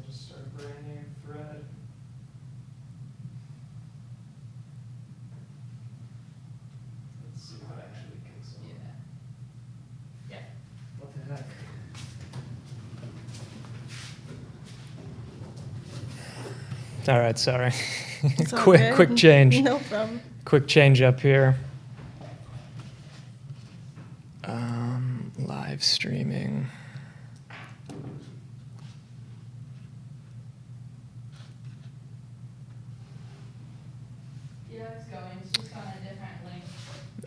just start a brand new thread. Let's see what actually kicks on. Yeah. What the heck? All right, sorry. It's all good. Quick change. No problem. Quick change up here. Live streaming. Yeah, it's going. It's just on a different link.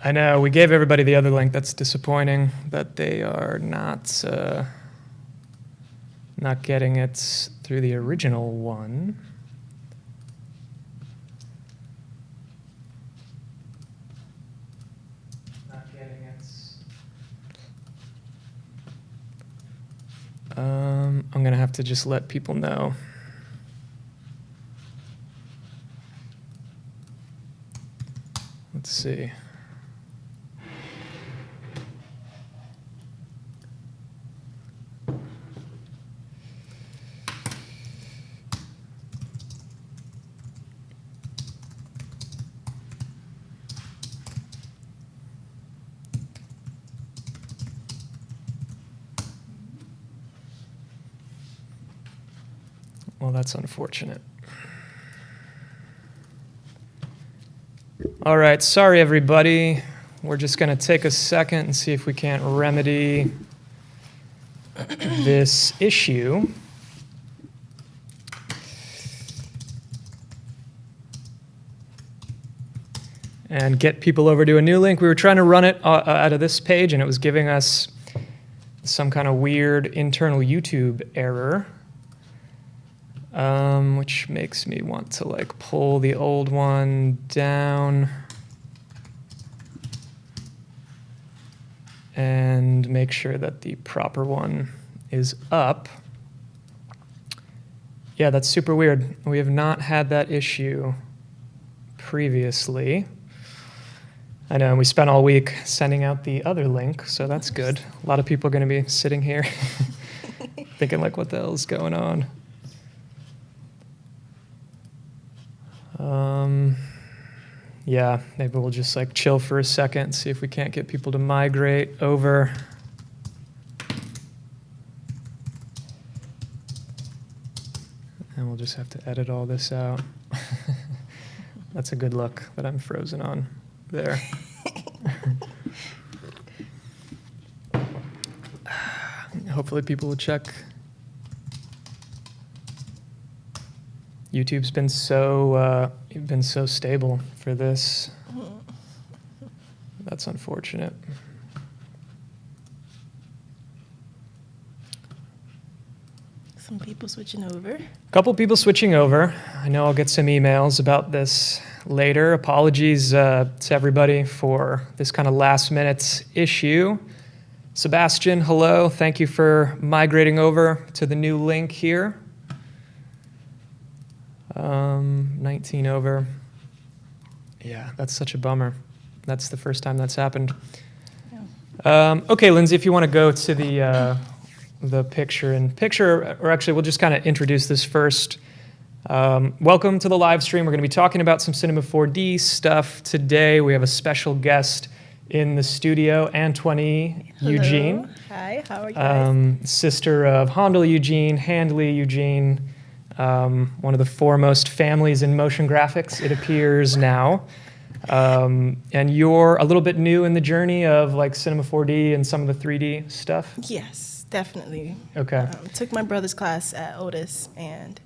I know, we gave everybody the other link. That's disappointing that they are not getting it through the original one. Not getting it. I'm gonna have to just let people know. Let's see. Well, that's unfortunate. All right, sorry everybody. We're just going to take a second and see if we can't remedy this issue. And get people over to a new link. We were trying to run it out of this page, and it was giving us some kind of weird internal YouTube error. Which makes me want to like pull the old one down and make sure that the proper one is up. Yeah, that's super weird. We have not had that issue previously. I know, and we spent all week sending out the other link, so that's good. A lot of people are going to be sitting here thinking like, what the hell is going on? Yeah, maybe we'll just like chill for a second and see if we can't get people to migrate over. And we'll just have to edit all this out. That's a good look that I'm frozen on there. Hopefully people will check. YouTube's been so stable for this. That's unfortunate. Some people switching over. A couple people switching over. I know I'll get some emails about this later. Apologies to everybody for this kind of last minute issue. Sebastian, hello. Thank you for migrating over to the new link here. 19 over. Yeah, that's such a bummer. That's the first time that's happened. Yeah. Okay, Lindsay, if you want to go to the picture, or actually we'll just kind of introduce this first. Welcome to the live stream. We're going to be talking about some Cinema 4D stuff today. We have a special guest in the studio, Antoine Eugene. Hi, how are you guys? Sister of Handel Eugene, Handley Eugene, one of the foremost families in motion graphics, it appears now. And you're a little bit new in the journey of like Cinema 4D and some of the 3D stuff? Yes, definitely. Okay. Took my brother's class at Otis and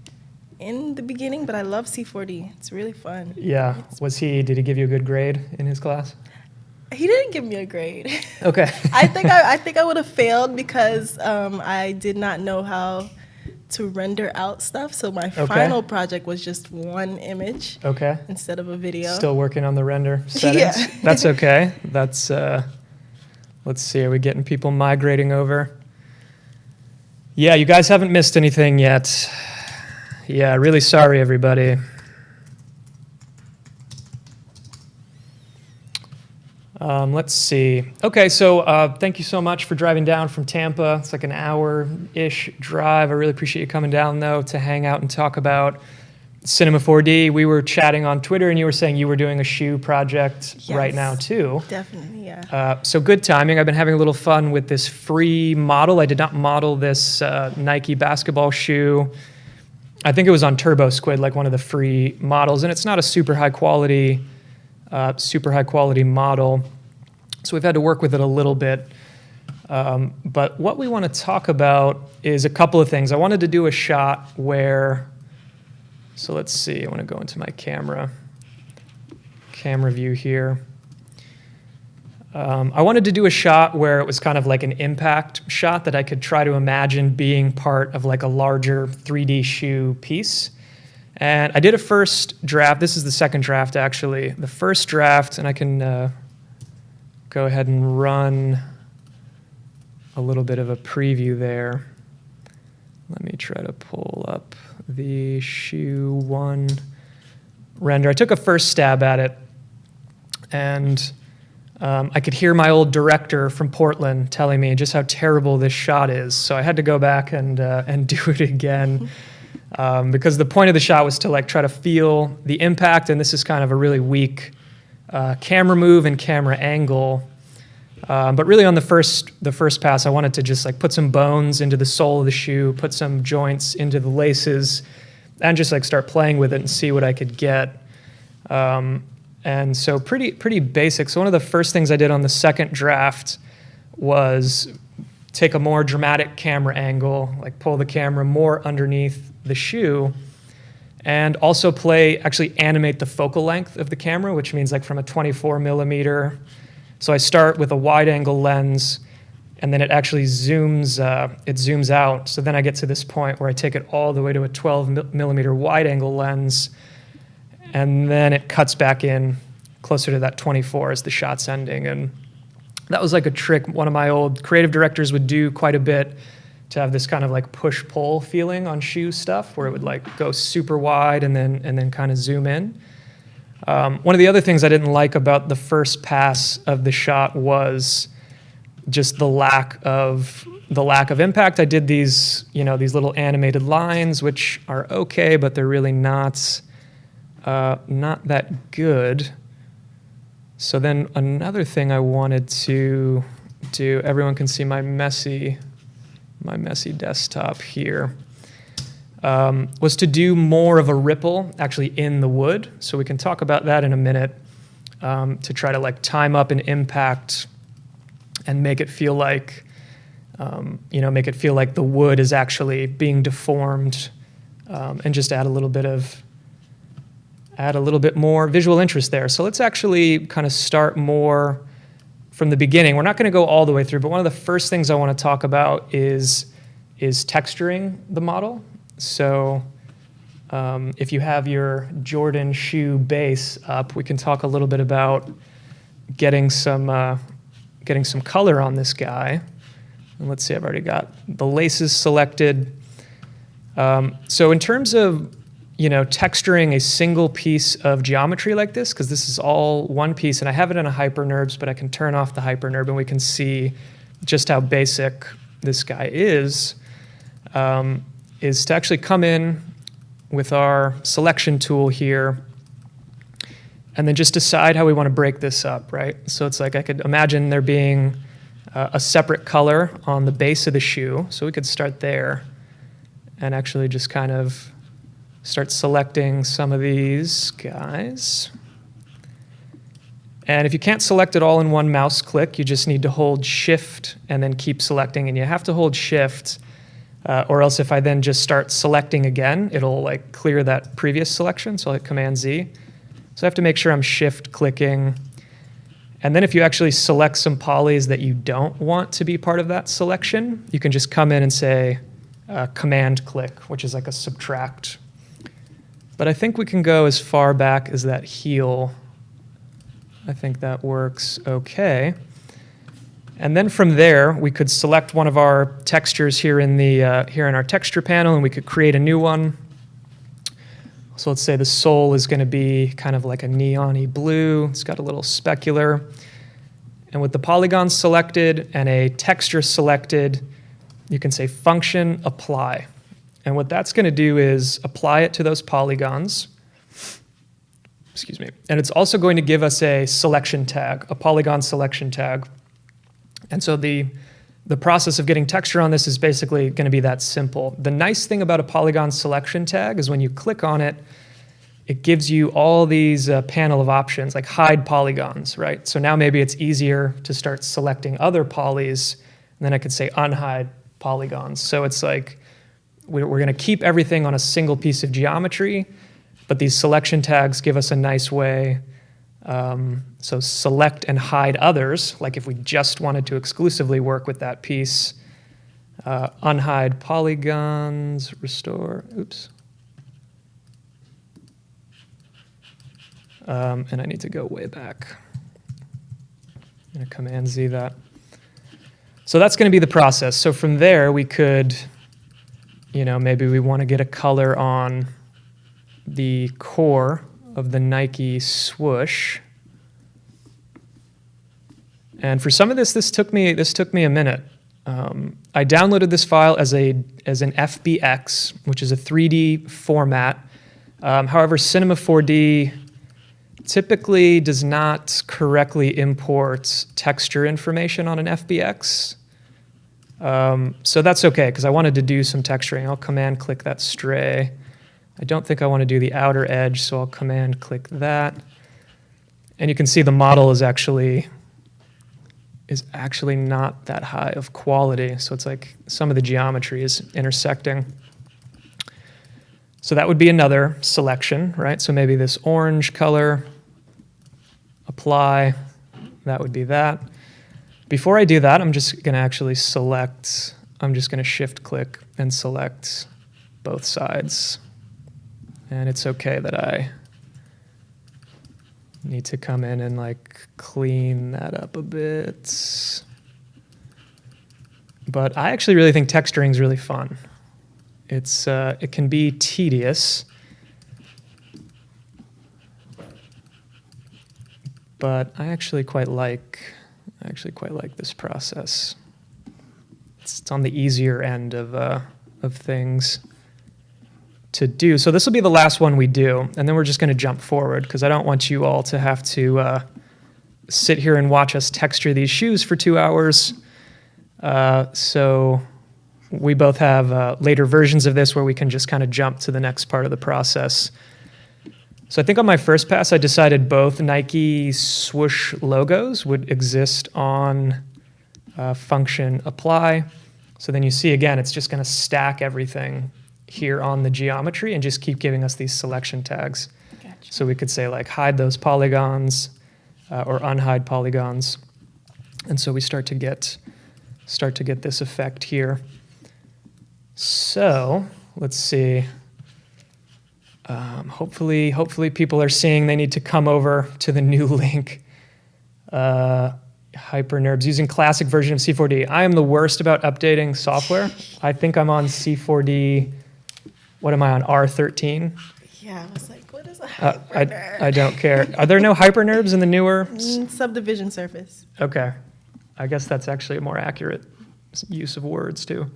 in the beginning, but I love C4D. It's really fun. Yeah. Did he give you a good grade in his class? He didn't give me a grade. Okay. I think I would have failed because I did not know how to render out stuff. So my final project was just one image instead of a video. Still working on the render settings. Yeah. That's okay. That's let's see, are we getting people migrating over? Yeah, you guys haven't missed anything yet. Yeah, really sorry everybody. Let's see. Okay, so thank you so much for driving down from Tampa. It's like an hour-ish drive. I really appreciate you coming down, though, to hang out and talk about Cinema 4D. We were chatting on Twitter, and you were saying you were doing a shoe project right now, too. Definitely, yeah. So good timing. I've been having a little fun with this free model. I did not model this Nike basketball shoe. I think it was on Turbo Squid, like one of the free models, and it's not a super high quality model. So we've had to work with it a little bit. But what we want to talk about is a couple of things. I wanted to do a shot where, so let's see, I want to go into my camera view here. I wanted to do a shot where it was kind of like an impact shot that I could try to imagine being part of like a larger 3D shoe piece. And I did a first draft. This is the second draft, actually. The first draft, and I can go ahead and run a little bit of a preview there. Let me try to pull up the shoe one render. I took a first stab at it, and I could hear my old director from Portland telling me just how terrible this shot is. So I had to go back and do it again. Because the point of the shot was to like try to feel the impact, and this is kind of a really weak camera move and camera angle. But really on the first pass, I wanted to just like put some bones into the sole of the shoe, put some joints into the laces, and just like start playing with it and see what I could get. And so pretty basic. So one of the first things I did on the second draft was take a more dramatic camera angle, like pull the camera more underneath the shoe, and also actually animate the focal length of the camera, which means like from a 24 millimeter. So I start with a wide angle lens, and then it actually zooms out. So then I get to this point where I take it all the way to a 12 millimeter wide angle lens, and then it cuts back in closer to that 24 as the shot's ending. And that was like a trick one of my old creative directors would do quite a bit, to have this kind of like push-pull feeling on shoe stuff, where it would like go super wide and then kind of zoom in. One of the other things I didn't like about the first pass of the shot was just the lack of impact. I did these little animated lines, which are okay, but they're really not that good. So then another thing I wanted to do, everyone can see my messy desktop here, was to do more of a ripple actually in the wood. So we can talk about that in a minute, to try to like time up an impact and make it feel like the wood is actually being deformed, and just add a little bit more visual interest there. So let's actually kind of start more from the beginning. We're not going to go all the way through, but one of the first things I want to talk about is texturing the model. So if you have your Jordan shoe base up, we can talk a little bit about getting some color on this guy. And let's see, I've already got the laces selected. So in terms of texturing a single piece of geometry like this, because this is all one piece, and I have it in a HyperNurbs, but I can turn off the HyperNurb and we can see just how basic this guy is to actually come in with our selection tool here and then just decide how we want to break this up, right? So it's like I could imagine there being a separate color on the base of the shoe. So we could start there and actually just kind of start selecting some of these guys. And if you can't select it all in one mouse click, you just need to hold Shift and then keep selecting. And you have to hold Shift, or else if I then just start selecting again, it'll like clear that previous selection. So I'll hit Command Z. So I have to make sure I'm Shift clicking. And then if you actually select some polys that you don't want to be part of that selection, you can just come in and say Command click, which is like a subtract. But I think we can go as far back as that heel. I think that works okay. And then from there, we could select one of our textures here in our texture panel, and we could create a new one. So let's say the sole is going to be kind of like a neon-y blue. It's got a little specular. And with the polygons selected and a texture selected, you can say function apply. And what that's going to do is apply it to those polygons. Excuse me. And it's also going to give us a selection tag, a polygon selection tag. And so the process of getting texture on this is basically going to be that simple. The nice thing about a polygon selection tag is when you click on it, it gives you all these panel of options, like hide polygons, right? So now maybe it's easier to start selecting other polys, and then I could say unhide polygons. So it's like we're going to keep everything on a single piece of geometry, but these selection tags give us a nice way. So select and hide others, like if we just wanted to exclusively work with that piece. Unhide polygons, restore, oops. And I need to go way back. I'm going to Command Z that. So that's going to be the process. So from there, we could, maybe we want to get a color on the core of the Nike swoosh. And for some of this took me a minute. I downloaded this file as an FBX, which is a 3D format. However, Cinema 4D typically does not correctly import texture information on an FBX. So that's okay, because I wanted to do some texturing. I'll Command click that stray. I don't think I want to do the outer edge, so I'll Command click that. And you can see the model is actually not that high of quality. So it's like some of the geometry is intersecting. So that would be another selection, right? So maybe this orange color, apply, that would be that. Before I do that, I'm just going to actually select, I'm just going to shift click and select both sides. And it's okay that I need to come in and like clean that up a bit. But I actually really think texturing is really fun. It can be tedious, but I actually quite like this process. It's on the easier end of things to do. So this will be the last one we do, and then we're just going to jump forward because I don't want you all to have to sit here and watch us texture these shoes for 2 hours. So we both have later versions of this where we can just kind of jump to the next part of the process. So I think on my first pass, I decided both Nike swoosh logos would exist on function apply. So then you see, again, it's just going to stack everything here on the geometry and just keep giving us these selection tags. Gotcha. So we could say like hide those polygons or unhide polygons. And so we start to get this effect here. So let's see. Hopefully people are seeing they need to come over to the new link. HyperNerbs using classic version of C4D. I am the worst about updating software. I think I'm on C4D. What am I on, R13? Yeah, I was like, what is a hypernerb? I don't care. Are there no hypernerbs in the newer? Subdivision surface. Okay. I guess that's actually a more accurate use of words too.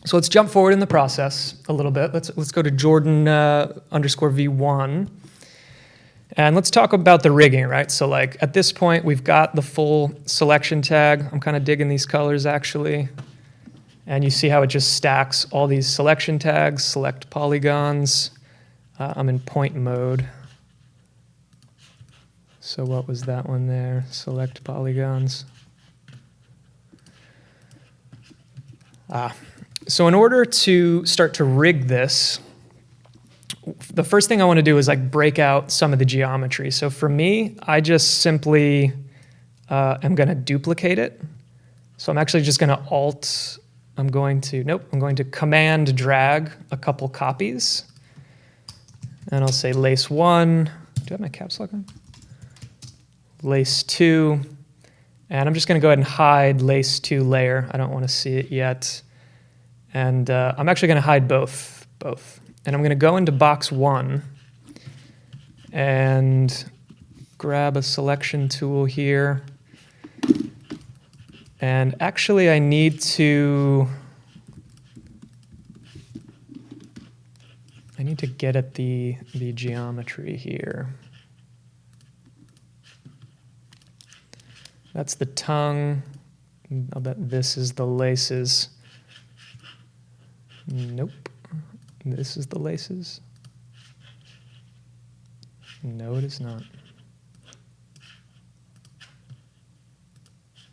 So let's jump forward in the process a little bit. Let's go to Jordan underscore V1. And let's talk about the rigging, right? So like at this point, we've got the full selection tag. I'm kind of digging these colors actually. And you see how it just stacks all these selection tags, select polygons. I'm in point mode. So what was that one there? Select polygons. So in order to start to rig this, the first thing I want to do is like break out some of the geometry. So for me, I just simply am going to duplicate it. So I'm actually just going to I'm going to command drag a couple copies. And I'll say lace 1. Do I have my caps lock on? Lace 2. And I'm just going to go ahead and hide lace 2 layer. I don't want to see it yet. And I'm actually going to hide both. And I'm going to go into box 1. And grab a selection tool here. And actually, I need to get at the geometry here. That's the tongue. I'll bet this is the laces. Nope. This is the laces. No, it is not.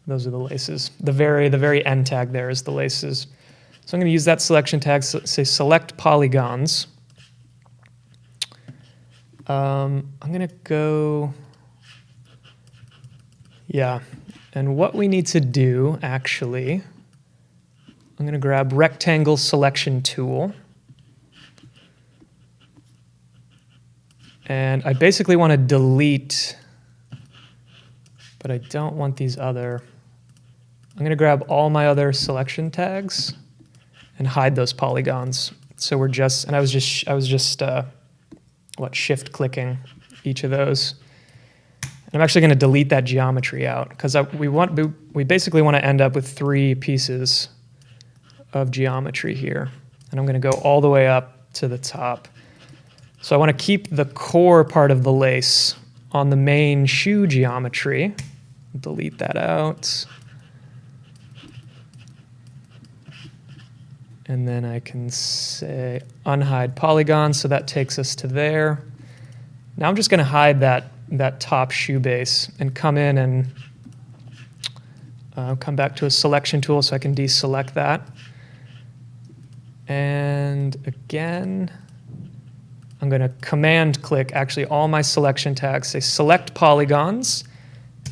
Those are the laces. The very end tag there is the laces. So I'm going to use that selection tag, say select polygons. I'm going to go, yeah. And what we need to do, actually, I'm going to grab rectangle selection tool. And I basically want to delete, but I don't want these other. I'm going to grab all my other selection tags and hide those polygons. So we're just, and I was just shift clicking each of those. And I'm actually going to delete that geometry out because we basically want to end up with 3 pieces of geometry here. And I'm going to go all the way up to the top. So I want to keep the core part of the lace on the main shoe geometry. Delete that out. And then I can say unhide polygon, so that takes us to there. Now I'm just going to hide that top shoe base and come in and come back to a selection tool so I can deselect that. And again, I'm going to command click actually all my selection tags, say select polygons,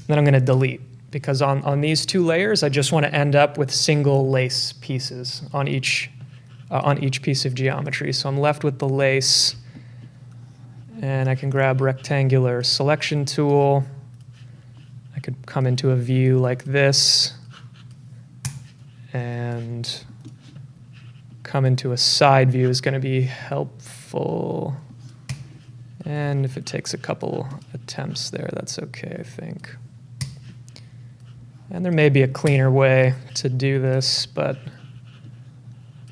then I'm going to delete. Because on these 2 layers, I just want to end up with single lace pieces on each piece of geometry. So I'm left with the lace, and I can grab rectangular selection tool. I could come into a view like this, and come into a side view is going to be helpful. And if it takes a couple attempts there, that's okay, I think. And there may be a cleaner way to do this, but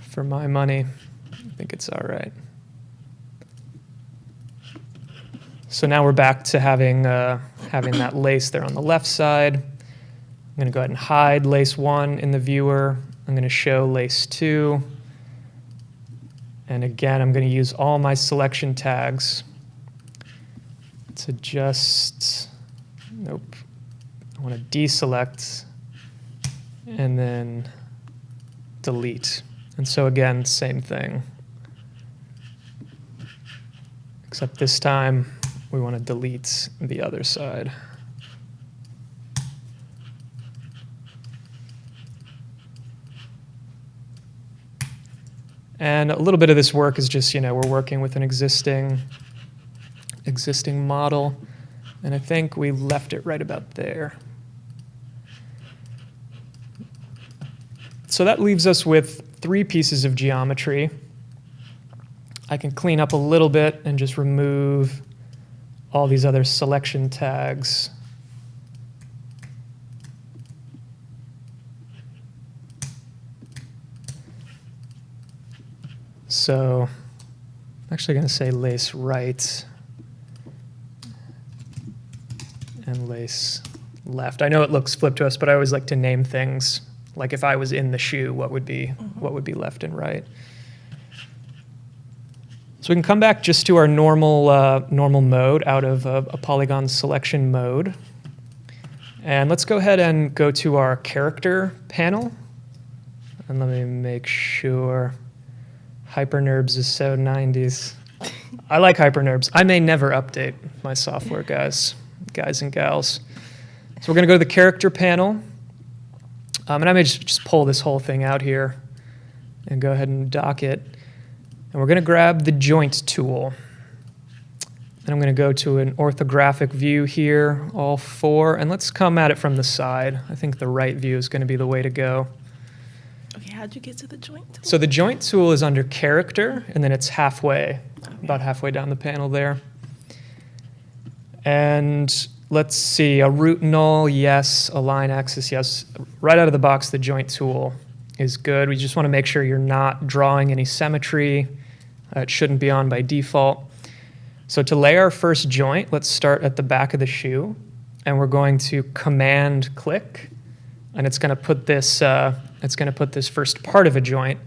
for my money, I think it's all right. So now we're back to having that lace there on the left side. I'm going to go ahead and hide lace 1 in the viewer. I'm going to show lace 2. And again, I'm going to use all my selection tags to just, nope. I want to deselect and then delete. And so again, same thing. Except this time, we want to delete the other side. And a little bit of this work is just, we're working with an existing model. And I think we left it right about there. So that leaves us with 3 pieces of geometry. I can clean up a little bit and just remove all these other selection tags. So I'm actually going to say lace right and lace left. I know it looks flipped to us, but I always like to name things. Like if I was in the shoe, what would be left and right? So we can come back just to our normal mode out of a polygon selection mode. And let's go ahead and go to our character panel. And let me make sure HyperNerbs is so 90s. I like HyperNerbs. I may never update my software, guys and gals. So we're going to go to the character panel. And I may just pull this whole thing out here and go ahead and dock it. And we're going to grab the joint tool. And I'm going to go to an orthographic view here, all 4. And let's come at it from the side. I think the right view is going to be the way to go. Okay, how'd you get to the joint tool? So the joint tool is under character, and then it's halfway, about halfway down the panel there. And let's see, a root null, yes. A line axis, yes. Right out of the box, the joint tool is good. We just want to make sure you're not drawing any symmetry. It shouldn't be on by default. So to lay our first joint, let's start at the back of the shoe, and we're going to command click, and it's going to put this first part of a joint.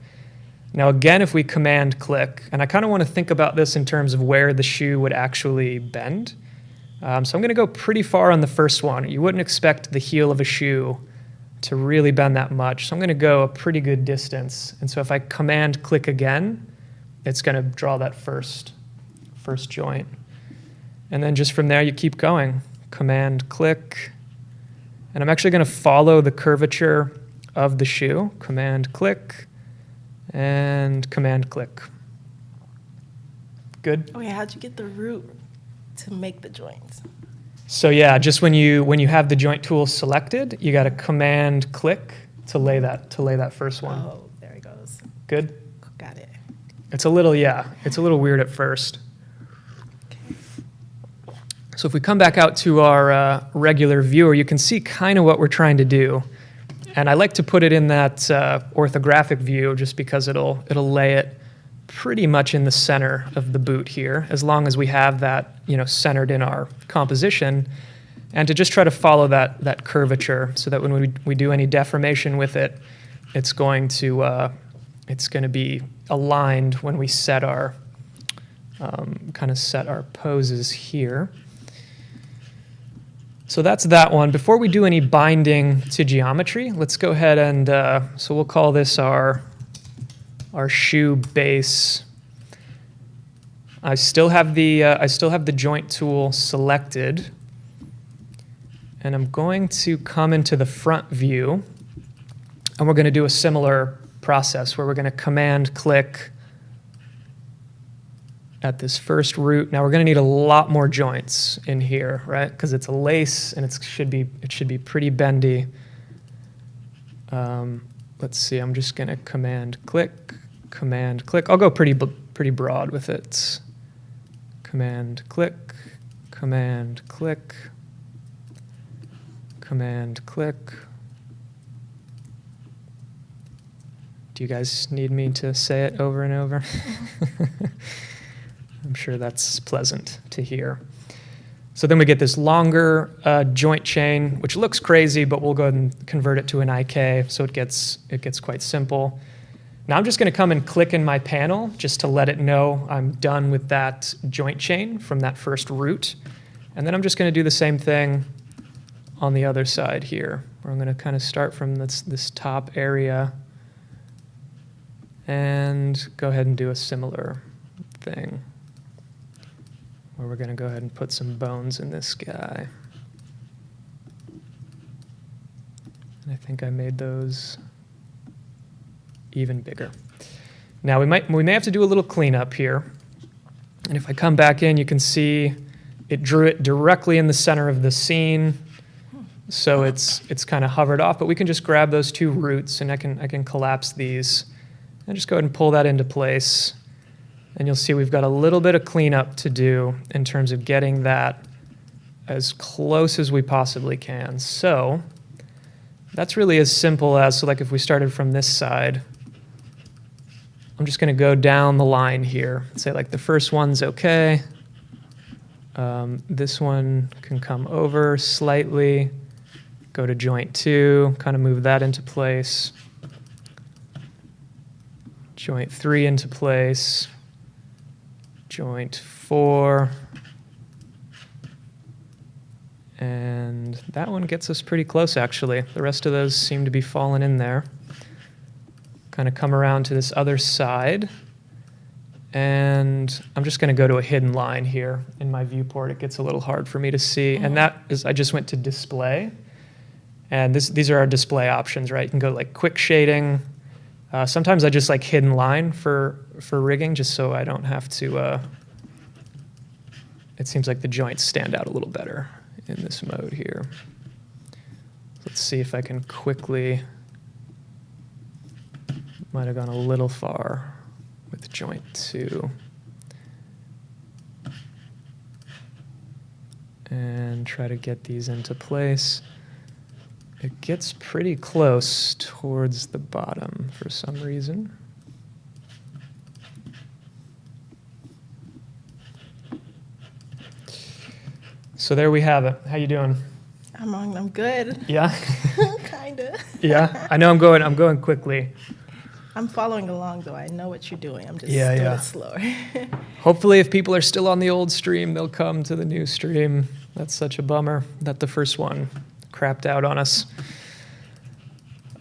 Now again, if we command click, and I kind of want to think about this in terms of where the shoe would actually bend. So I'm going to go pretty far on the first one. You wouldn't expect the heel of a shoe to really bend that much. So I'm going to go a pretty good distance. And so if I command click again, it's going to draw that first joint. And then just from there, you keep going. Command click. And I'm actually going to follow the curvature of the shoe. Command click and command click. Good? Oh yeah, how'd you get the root to make the joints? So yeah, just when you have the joint tool selected, you got to command click to lay that first one. Oh, there it goes. Good? Got it. It's a little weird at first. Okay. So if we come back out to our regular viewer, you can see kind of what we're trying to do. And I like to put it in that orthographic view just because it'll lay it pretty much in the center of the boot here, as long as we have that centered in our composition, and to just try to follow that curvature so that when we do any deformation with it, it's going to be aligned when we set our set our poses here. So that's that one. Before we do any binding to geometry, let's go ahead and so we'll call this our shoe base. I still have the joint tool selected, and I'm going to come into the front view, and we're going to do a similar process where we're going to command click at this first root. Now we're going to need a lot more joints in here, right? Because it's a lace and it should be pretty bendy. Let's see. I'm just going to command click. I'll go pretty broad with it. Command click. Command click. Command click. Do you guys need me to say it over and over? I'm sure that's pleasant to hear. So then we get this longer joint chain, which looks crazy, but we'll go ahead and convert it to an IK, so it gets quite simple. Now I'm just going to come and click in my panel just to let it know I'm done with that joint chain from that first root. And then I'm just going to do the same thing on the other side here, where I'm going to kind of start from this top area and go ahead and do a similar thing, where we're going to go ahead and put some bones in this guy. And I think I made those even bigger. Now we may have to do a little cleanup here. And if I come back in, you can see it drew it directly in the center of the scene. So it's kind of hovered off, but we can just grab those two roots, and I can collapse these and just go ahead and pull that into place. And you'll see we've got a little bit of cleanup to do in terms of getting that as close as we possibly can. So that's really as simple as, so like if we started from this side, I'm just going to go down the line here and say like the first one's okay. This one can come over slightly, go to joint 2, kind of move that into place. Joint 3 into place. Joint 4. And that one gets us pretty close, actually. The rest of those seem to be falling in there. Kind of come around to this other side. And I'm just going to go to a hidden line here. In my viewport, it gets a little hard for me to see. And that is, I just went to display. And these are our display options, right? You can go like quick shading. Sometimes I just like hidden line for rigging, just so I don't have to, it seems like the joints stand out a little better in this mode here. Let's see if I can quickly, might have gone a little far with joint 2. and try to get these into place. It gets pretty close towards the bottom for some reason. So there we have it. How you doing? I'm good. Yeah? Kinda. Yeah? I know I'm going quickly. I'm following along though. I know what you're doing. I'm just doing it slower. Hopefully if people are still on the old stream, they'll come to the new stream. That's such a bummer that the first one crapped out on us.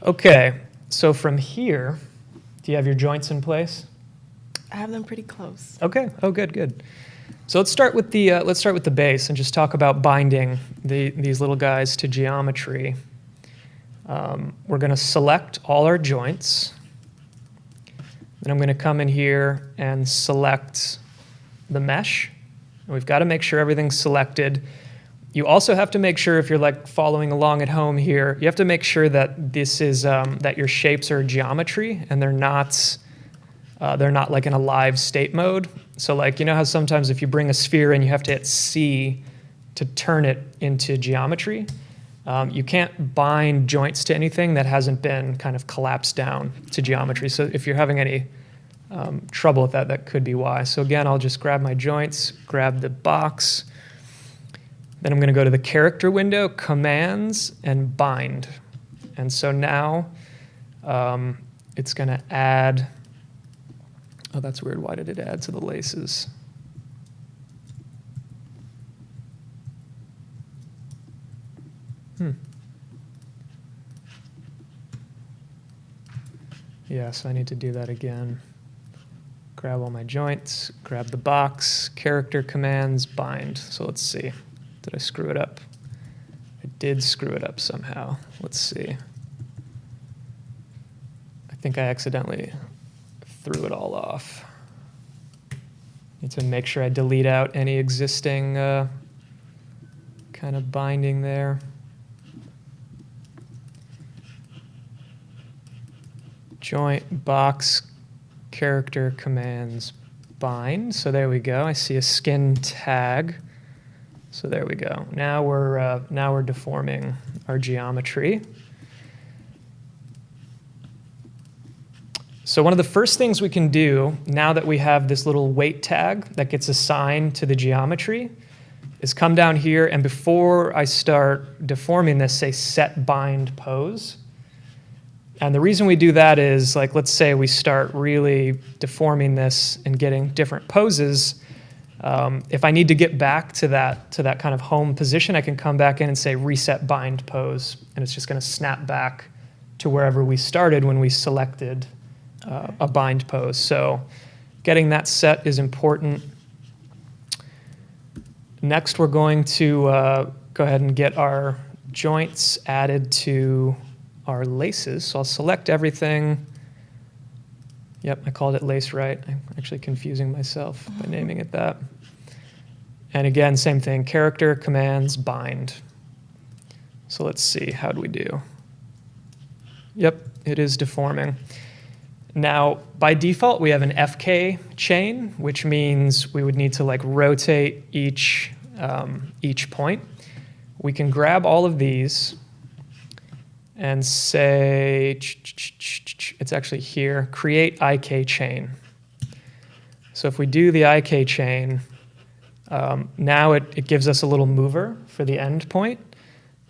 Okay, so from here, do you have your joints in place? I have them pretty close. Okay. Oh, good. So let's start with the base and just talk about binding these little guys to geometry. We're going to select all our joints. Then I'm going to come in here and select the mesh. And we've got to make sure everything's selected. You also have to make sure, if you're like following along at home here, you have to make sure that this is that your shapes are geometry and they're not like in a live state mode. So like, you know how sometimes if you bring a sphere in, you have to hit C to turn it into geometry? You can't bind joints to anything that hasn't been kind of collapsed down to geometry. So if you're having any trouble with that, that could be why. So again, I'll just grab my joints, grab the box. Then I'm going to go to the character window, commands, and bind. And so now it's going to add. Oh, that's weird. Why did it add to the laces? Yeah, so I need to do that again. Grab all my joints, grab the box, character commands, bind. So let's see. Did I screw it up? I did screw it up somehow. Let's see. I think I accidentally threw it all off. Need to make sure I delete out any existing kind of binding there. Joint, box, character, commands, bind. So there we go. I see a skin tag. So there we go. Now we're deforming our geometry. So one of the first things we can do, now that we have this little weight tag that gets assigned to the geometry, is come down here, and before I start deforming this, say set bind pose. And the reason we do that is, like, let's say we start really deforming this and getting different poses. If I need to get back to that kind of home position, I can come back in and say reset bind pose, and it's just going to snap back to wherever we started when we selected a bind pose. So getting that set is important. Next, we're going to go ahead and get our joints added to our laces. So I'll select everything. Yep, I called it lace right. I'm actually confusing myself by naming it that. And again, same thing, character, commands, bind. So let's see, how do we do? Yep, it is deforming. Now, by default, we have an FK chain, which means we would need to like rotate each point. We can grab all of these and say, it's actually here, create IK chain. So if we do the IK chain, now it gives us a little mover for the end point.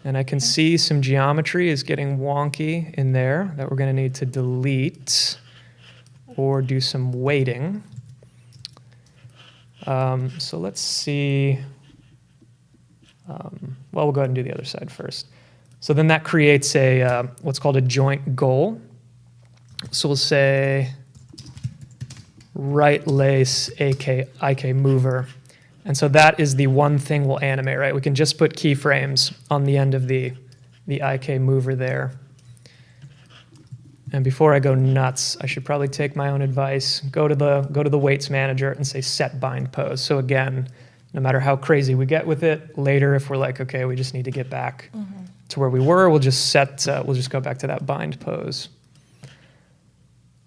And I can see some geometry is getting wonky in there that we're going to need to delete or do some weighting. So let's see. Well, we'll go ahead and do the other side first. So then that creates a what's called a joint goal. So we'll say right lace IK mover. And so that is the one thing we'll animate, right? We can just put keyframes on the end of the IK mover there. And before I go nuts, I should probably take my own advice. Go to the weights manager and say set bind pose. So again, no matter how crazy we get with it, later if we're like, okay, we just need to get back to where we were, we'll just go back to that bind pose.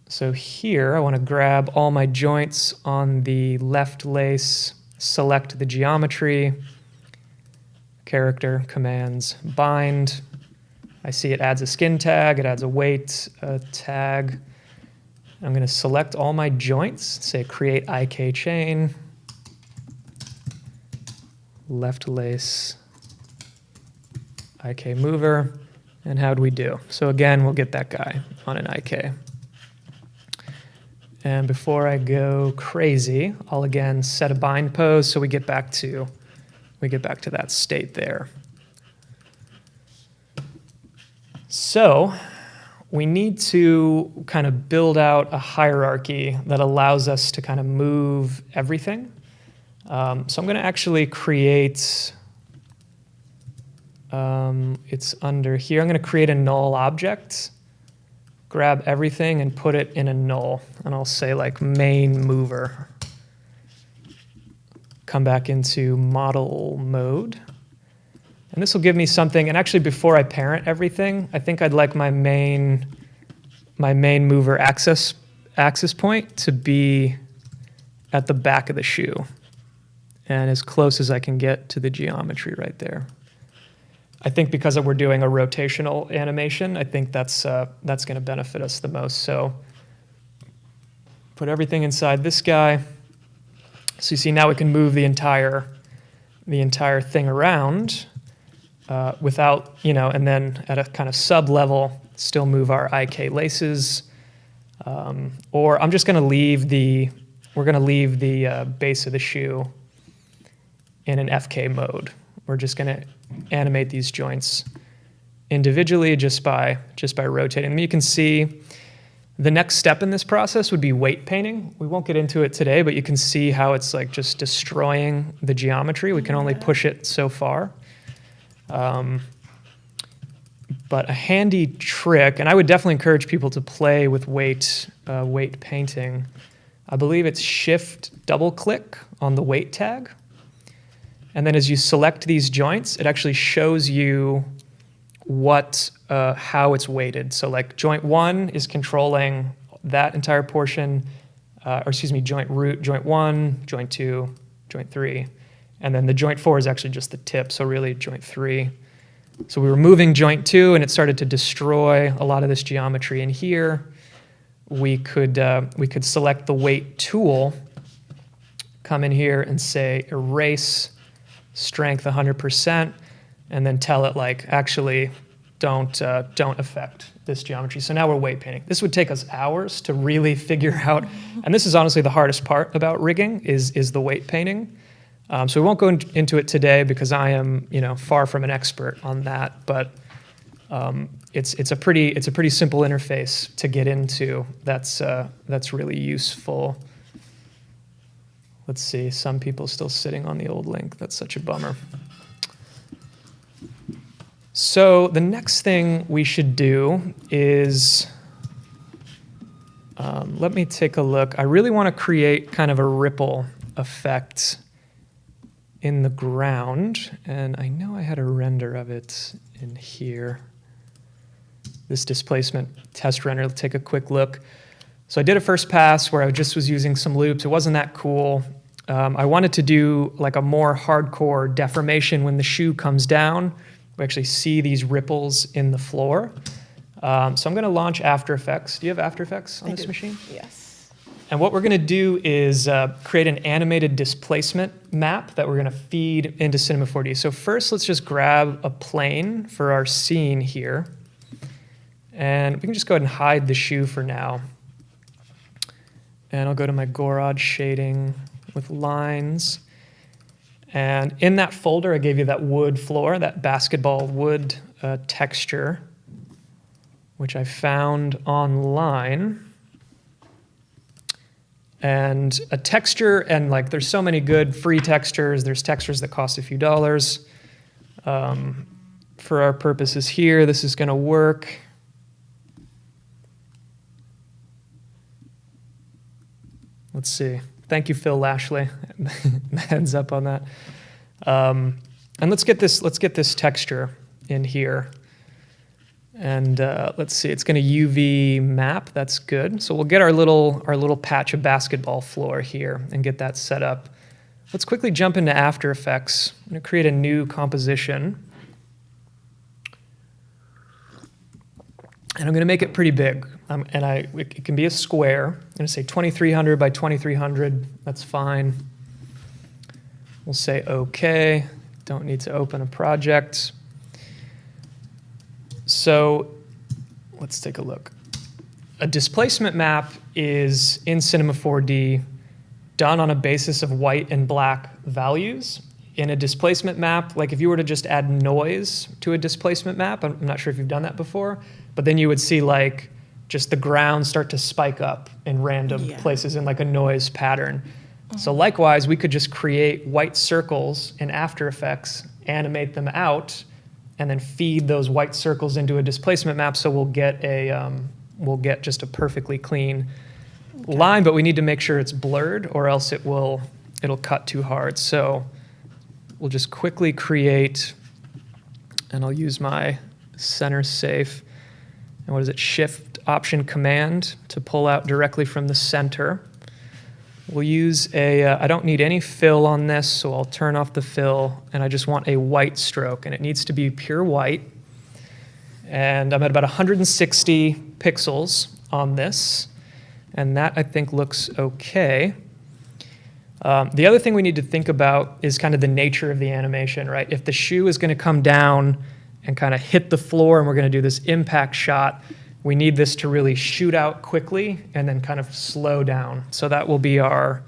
So here, I want to grab all my joints on the left lace, select the geometry, character commands bind. I see it adds a skin tag, it adds a weight tag. I'm going to select all my joints, say create IK chain, left lace, IK mover, and how'd we do? So again, we'll get that guy on an IK. And before I go crazy, I'll again set a bind pose so we get back to that state there. So we need to kind of build out a hierarchy that allows us to kind of move everything. So I'm going to actually create, it's under here. I'm going to create a null object, grab everything and put it in a null. And I'll say like main mover. Come back into model mode. And this will give me something, and actually before I parent everything, I think I'd like my main mover access point to be at the back of the shoe and as close as I can get to the geometry right there. I think because we're doing a rotational animation, I think that's going to benefit us the most. So put everything inside this guy. So you see now we can move the entire thing around without, and then at a kind of sub level, still move our IK laces. Or I'm just going to leave the base of the shoe in an FK mode. We're just going to animate these joints individually just by rotating them. You can see the next step in this process would be weight painting. We won't get into it today, but you can see how it's like just destroying the geometry. We can only push it so far. But a handy trick, and I would definitely encourage people to play with weight painting. I believe it's shift double click on the weight tag. And then as you select these joints, it actually shows you how it's weighted. So like joint 1 is controlling that entire portion, joint root, joint 1, joint 2, joint 3. And then the joint 4 is actually just the tip, so really joint 3. So we were moving joint 2, and it started to destroy a lot of this geometry in here. We could select the weight tool, come in here and say erase strength 100%, and then tell it like actually don't affect this geometry. So now we're weight painting. This would take us hours to really figure out, and this is honestly the hardest part about rigging is the weight painting. So we won't go into it today because I am far from an expert on that, but it's a pretty simple interface to get into. That's really useful. Let's see, some people still sitting on the old link. That's such a bummer. So the next thing we should do is, let me take a look. I really want to create kind of a ripple effect in the ground, and I know I had a render of it in here. This displacement test render, let's take a quick look. So I did a first pass where I just was using some loops. It wasn't that cool. I wanted to do like a more hardcore deformation when the shoe comes down. We actually see these ripples in the floor. So I'm going to launch After Effects. Do you have After Effects on this machine? Yes. And what we're going to do is create an animated displacement map that we're going to feed into Cinema 4D. So first, let's just grab a plane for our scene here. And we can just go ahead and hide the shoe for now. And I'll go to my Gorod shading with lines. And in that folder, I gave you that wood floor, that basketball wood texture, which I found online. And a texture, and like there's so many good free textures. There's textures that cost a few dollars. For our purposes here, this is going to work. Let's see. Thank you, Phil Lashley. Heads up on that. And let's get this texture in here. And let's see, it's going to UV map. That's good. So we'll get our little patch of basketball floor here and get that set up. let's quickly jump into After Effects. I'm going to create a new composition. And I'm going to make it pretty big. It can be a square. I'm going to say 2300 by 2300. That's fine. We'll say OK. Don't need to open a project. So let's take a look. A displacement map is in Cinema 4D done on a basis of white and black values. In a displacement map, like if you were to just add noise to a displacement map, I'm not sure if you've done that before, but then you would see like just the ground start to spike up in random places in like a noise pattern. So likewise, we could just create white circles in After Effects, animate them out, and then feed those white circles into a displacement map, so we'll get just a perfectly clean line, but we need to make sure it's blurred or else it'll cut too hard. So we'll just quickly create, and I'll use my center safe, and what is it, Shift Option Command to pull out directly from the center. We'll use I don't need any fill on this, so I'll turn off the fill, and I just want a white stroke, and it needs to be pure white. And I'm at about 160 pixels on this, and that I think looks okay. The other thing we need to think about is kind of the nature of the animation, right? If the shoe is going to come down and kind of hit the floor and we're going to do this impact shot, we need this to really shoot out quickly and then kind of slow down. So that will be our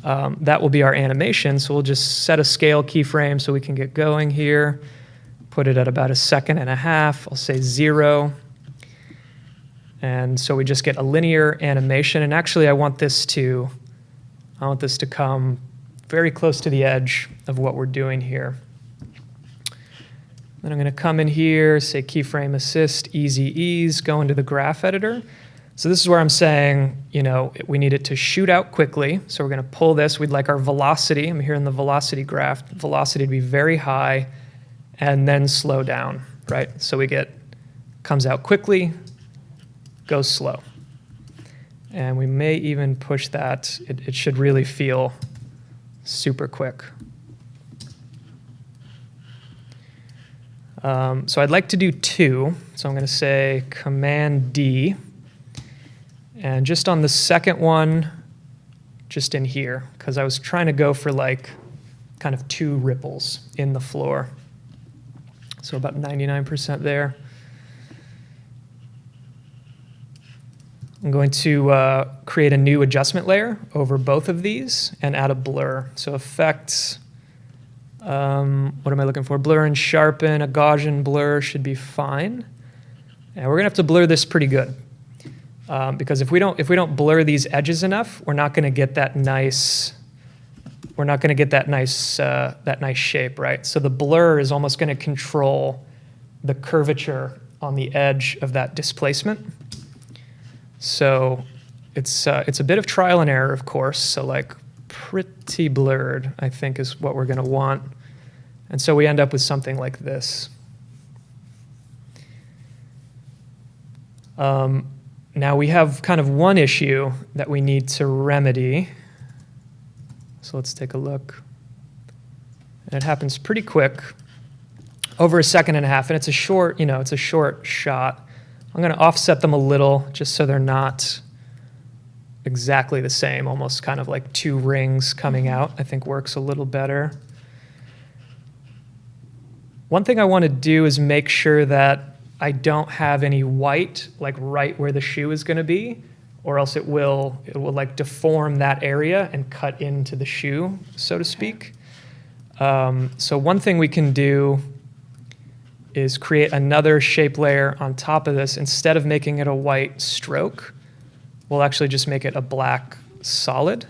animation. So we'll just set a scale keyframe so we can get going here. Put it at about 1.5 seconds. I'll say 0. And so we just get a linear animation. And actually, I want this to come very close to the edge of what we're doing here. Then I'm going to come in here, say keyframe assist, easy ease, go into the graph editor. So this is where I'm saying, we need it to shoot out quickly. So we're going to pull this. We'd like our velocity. I'm here in the velocity graph. Velocity to be very high and then slow down, right? So we get, comes out quickly, goes slow. And we may even push that. It should really feel super quick. So I'd like to do 2. So I'm going to say Command D. And just on the second one, just in here, because I was trying to go for like kind of 2 ripples in the floor. So about 99% there. I'm going to create a new adjustment layer over both of these and add a blur. So effects, what am I looking for? Blur and sharpen, a Gaussian blur should be fine. And we're gonna have to blur this pretty good. Because if we don't blur these edges enough, we're not gonna get that nice, that nice shape, right? So the blur is almost gonna control the curvature on the edge of that displacement. So it's a bit of trial and error, of course. So like pretty blurred, I think, is what we're going to want. And so we end up with something like this. Now we have kind of one issue that we need to remedy. So let's take a look. And it happens pretty quick, over 1.5 seconds, and it's a short, it's a short shot. I'm going to offset them a little just so they're not exactly the same, almost kind of like 2 rings coming out, I think works a little better. One thing I want to do is make sure that I don't have any white like right where the shoe is going to be, or else it will like deform that area and cut into the shoe, so to speak. So one thing we can do is create another shape layer on top of this. Instead of making it a white stroke, we'll actually just make it a black solid.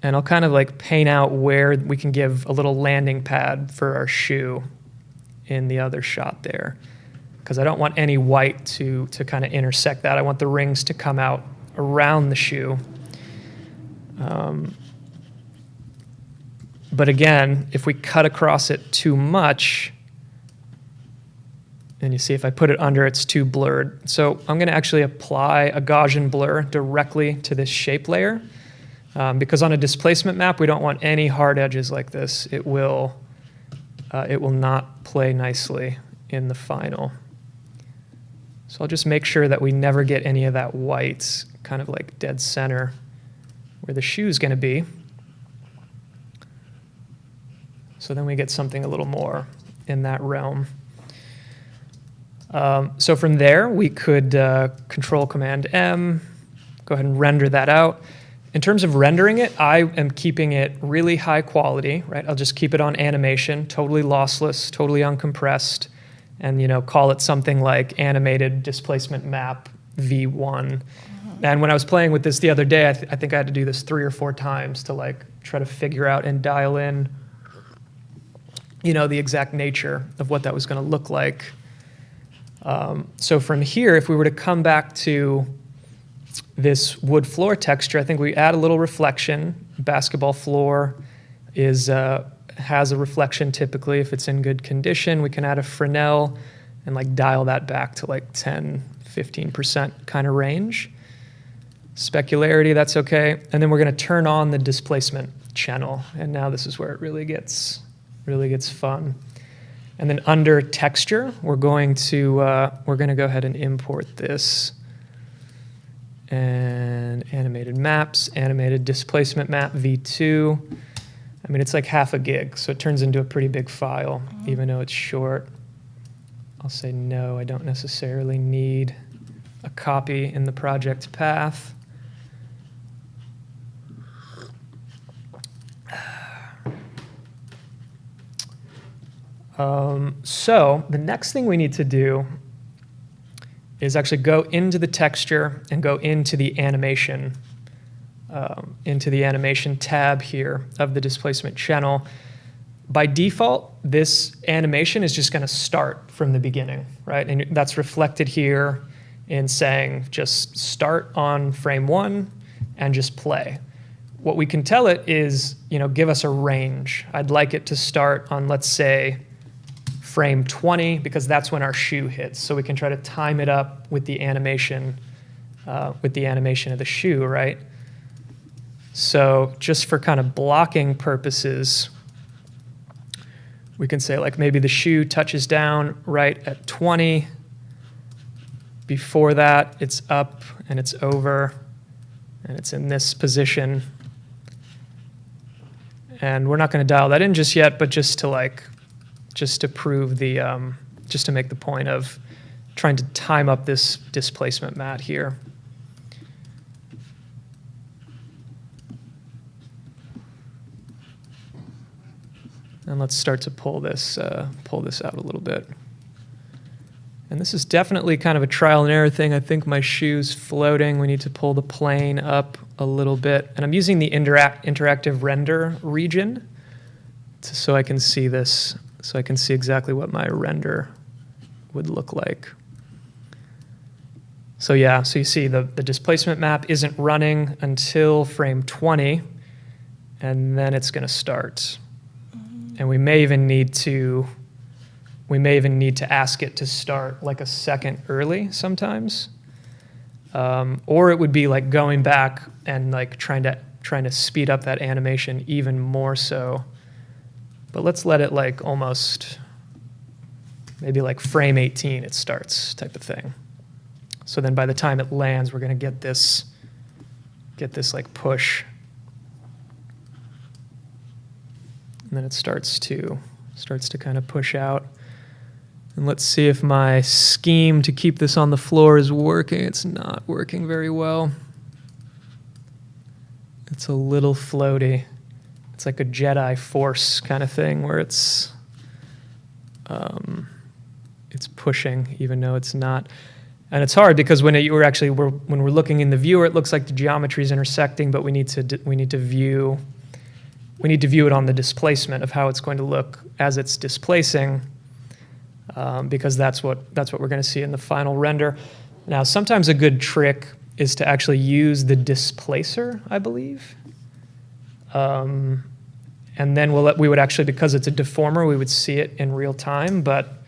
And I'll kind of like paint out where we can give a little landing pad for our shoe in the other shot there. Because I don't want any white to kind of intersect that. I want the rings to come out around the shoe. But again, if we cut across it too much, and you see if I put it under, it's too blurred. So I'm going to actually apply a Gaussian blur directly to this shape layer. Because on a displacement map, we don't want any hard edges like this. It will not play nicely in the final. So I'll just make sure that we never get any of that white, kind of like dead center, where the shoe is going to be. So then we get something a little more in that realm. So from there, we could Control-Command-M, go ahead and render that out. In terms of rendering it, I am keeping it really high quality, right? I'll just keep it on animation, totally lossless, totally uncompressed, and call it something like animated displacement map V1. And when I was playing with this the other day, I think I had to do this 3 or 4 times to like try to figure out and dial in, the exact nature of what that was going to look like. So from here, if we were to come back to this wood floor texture, I think we add a little reflection. Basketball floor has a reflection typically. If it's in good condition, we can add a Fresnel and like dial that back to like 10, 15% kind of range. Specularity, that's okay. And then we're going to turn on the displacement channel. And now this is where it really gets fun. And then under texture, we're going to go ahead and import this. And animated maps, animated displacement map V2. I mean, it's like half a gig, so it turns into a pretty big file, even though it's short. I'll say no, I don't necessarily need a copy in the project path. So the next thing we need to do is actually go into the texture and go into the animation tab here of the displacement channel. By default, this animation is just going to start from the beginning, right? And that's reflected here in saying just start on frame 1 and just play. What we can tell it is, give us a range. I'd like it to start on, let's say, frame 20, because that's when our shoe hits. So we can try to time it up with the animation of the shoe, right? So just for kind of blocking purposes, we can say like maybe the shoe touches down right at 20. Before that, it's up and it's over, and it's in this position. And we're not going to dial that in just yet, but just to prove just to make the point of trying to time up this displacement mat here. And let's start to pull this out a little bit. And this is definitely kind of a trial and error thing. I think my shoe's floating. We need to pull the plane up a little bit. And I'm using the interactive render region so I can see this. So I can see exactly what my render would look like. So yeah, so you see the displacement map isn't running until frame 20, and then it's going to start. And we may even need to ask it to start like a second early sometimes. Or it would be like going back and like trying to speed up that animation even more so. But let's let it like almost, maybe like frame 18 it starts type of thing. So then by the time it lands, we're going to get this like push. And then it starts to kind of push out. And let's see if my scheme to keep this on the floor is working. It's not working very well. It's a little floaty. It's like a Jedi Force kind of thing where it's pushing even though it's not. And it's hard because when we're looking in the viewer, it looks like the geometry is intersecting, but we need to view it on the displacement of how it's going to look as it's displacing, because that's what we're going to see in the final render. Now, sometimes a good trick is to actually use the displacer, I believe. And then we would actually, because it's a deformer, we would see it in real time, but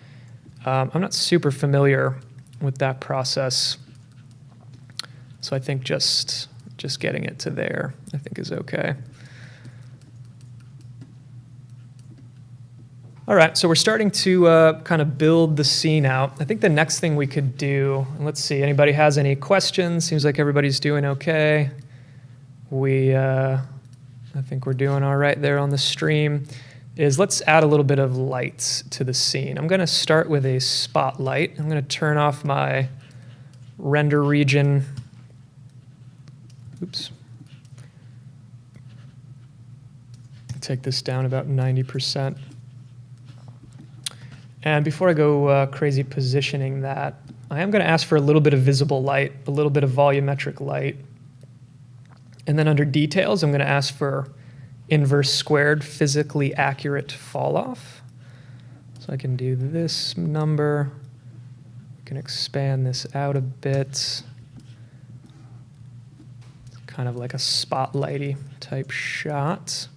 I'm not super familiar with that process. So I think just just getting it to there, I think is okay. All right, so we're starting to kind of build the scene out. I think the next thing we could do, and let's see, anybody has any questions? Seems like everybody's doing okay. I think we're doing all right there on the stream, is let's add a little bit of lights to the scene. I'm gonna start with a spotlight. I'm gonna turn off my render region. Oops. Take this down about 90%. And before I go crazy positioning that, I am going to ask for a little bit of visible light, a little bit of volumetric light. And then under details, I'm going to ask for inverse squared physically accurate fall off. So I can do this number. I can expand this out a bit. It's kind of like a spotlighty type shot.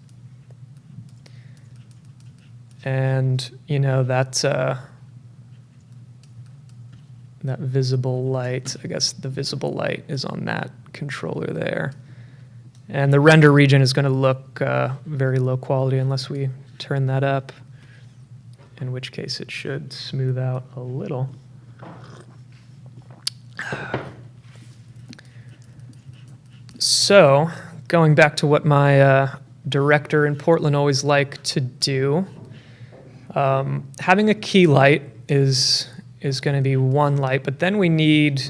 And, you know, that visible light, I guess the visible light is on that controller there. And the render region is going to look very low quality unless we turn that up, in which case it should smooth out a little. So, going back to what my director in Portland always liked to do, having a key light is going to be one light, but then we need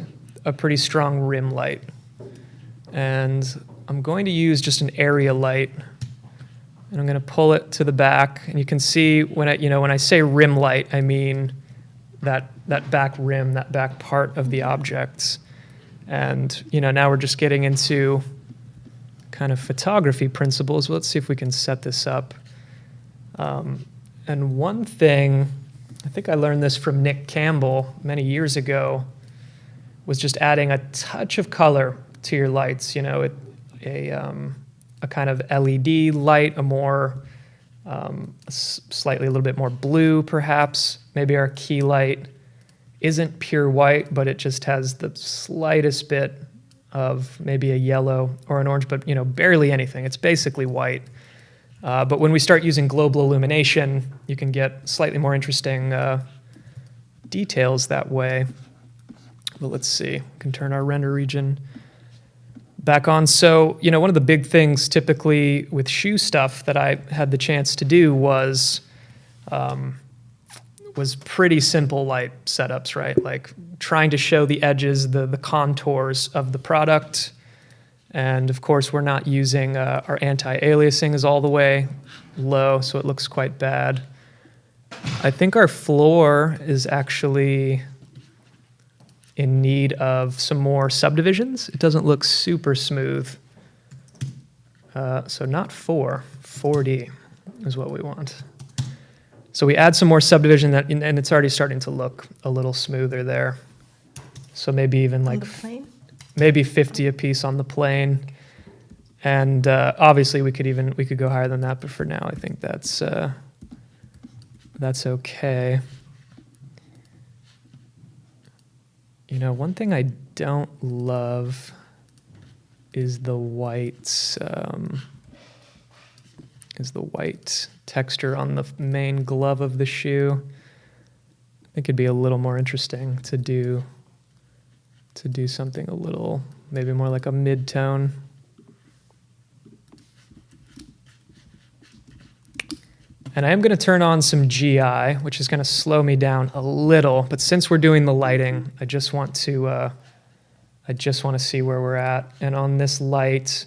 a pretty strong rim light. And I'm going to use just an area light, and I'm going to pull it to the back. And you can see when I say rim light, I mean that back rim, that back part of the object. And now we're just getting into kind of photography principles. Let's see if we can set this up. And one thing, I think I learned this from Nick Campbell many years ago, was just adding a touch of color to your lights. A kind of LED light, a more slightly a little bit more blue, perhaps. Maybe our key light isn't pure white, but it just has the slightest bit of maybe a yellow or an orange, but barely anything. It's basically white. But when we start using global illumination, you can get slightly more interesting details that way. But let's see, we can turn our render region back on. So, one of the big things typically with shoe stuff that I had the chance to do was pretty simple light setups, right? Like trying to show the edges, the contours of the product. And of course, we're not using our anti-aliasing is all the way low, so it looks quite bad. I think our floor is actually in need of some more subdivisions. It doesn't look super smooth. So not 4D is what we want. So we add some more subdivision, and it's already starting to look a little smoother there. So maybe even like maybe 50 a piece on the plane. And obviously we could go higher than that, but for now I think that's okay. One thing I don't love is the white texture on the main glove of the shoe. I think it'd be a little more interesting to do something a little, maybe more like a mid-tone. And I am going to turn on some GI, which is going to slow me down a little. But since we're doing the lighting, I just want to see where we're at. And on this light,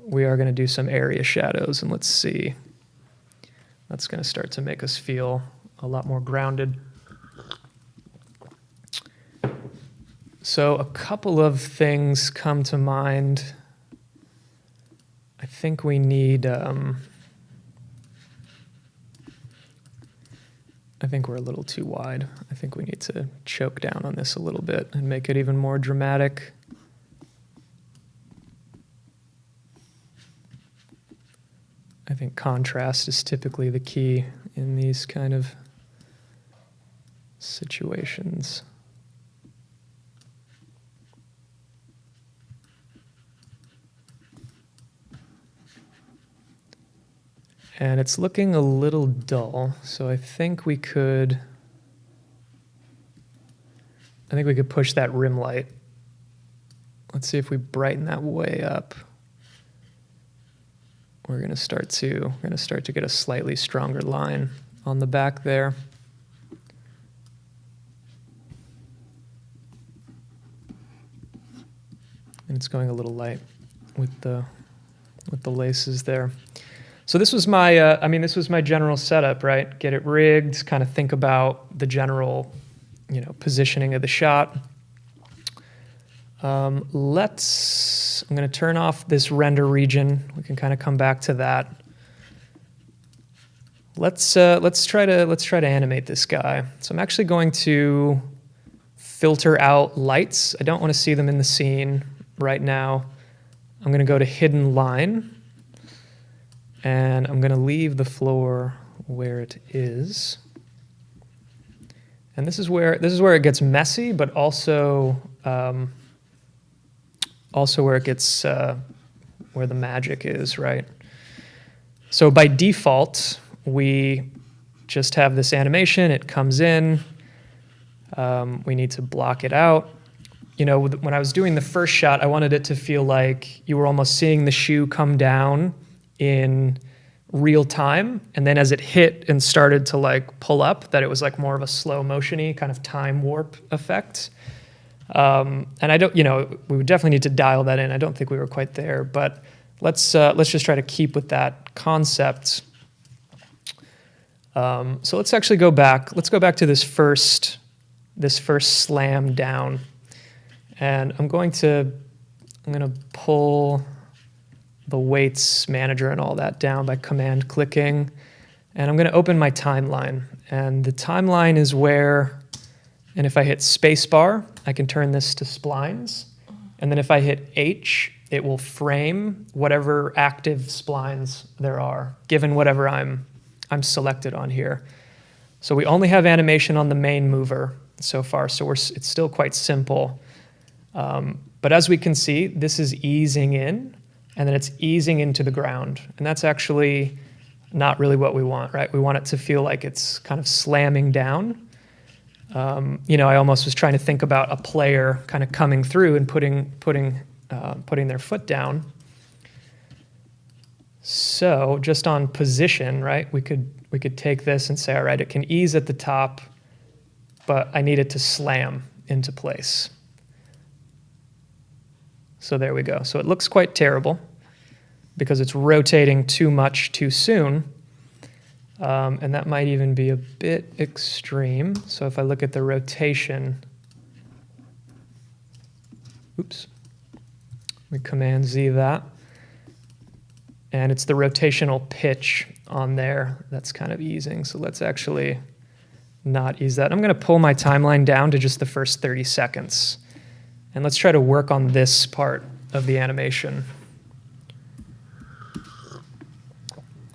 we are going to do some area shadows. And let's see. That's going to start to make us feel a lot more grounded. So a couple of things come to mind. I think we need... I think we're a little too wide. I think we need to choke down on this a little bit and make it even more dramatic. I think contrast is typically the key in these kind of situations. And it's looking a little dull, so I think we could push that rim light. Let's see if we brighten that way up. We're going to start to get a slightly stronger line on the back there. And it's going a little light with the laces there. So this was my this was my general setup, right? Get it rigged, kind of think about the general, positioning of the shot. I'm going to turn off this render region. We can kind of come back to that. Let's try to animate this guy. So I'm actually going to filter out lights. I don't want to see them in the scene right now. I'm going to go to hidden line, and I'm going to leave the floor where it is. And this is where it gets messy, but also where it gets where the magic is, right? So by default, we just have this animation. It comes in. We need to block it out. When I was doing the first shot, I wanted it to feel like you were almost seeing the shoe come down in real time, and then as it hit and started to pull up, that it was more of a slow motion-y kind of time warp effect. And I don't, we would definitely need to dial that in. I don't think we were quite there, but let's just try to keep with that concept. So let's actually go back. Let's go back to this first slam down, and I'm going to pull the weights manager and all that down by command clicking, and I'm going to open my timeline. And the timeline is where, and if I hit spacebar, I can turn this to splines, and then if I hit H, it will frame whatever active splines there are, given whatever I'm selected on here. So we only have animation on the main mover so far, so it's still quite simple. But as we can see, this is easing in, and then it's easing into the ground. And that's actually not really what we want, right? We want it to feel like it's kind of slamming down. I almost was trying to think about a player kind of coming through and putting their foot down. So just on position, right, we could take this and say, all right, it can ease at the top, but I need it to slam into place. So there we go. So it looks quite terrible because it's rotating too much too soon. And that might even be a bit extreme. So if I look at the rotation, oops, we Command Z that. And it's the rotational pitch on there that's kind of easing. So let's actually not ease that. I'm going to pull my timeline down to just the first 30 seconds. And let's try to work on this part of the animation.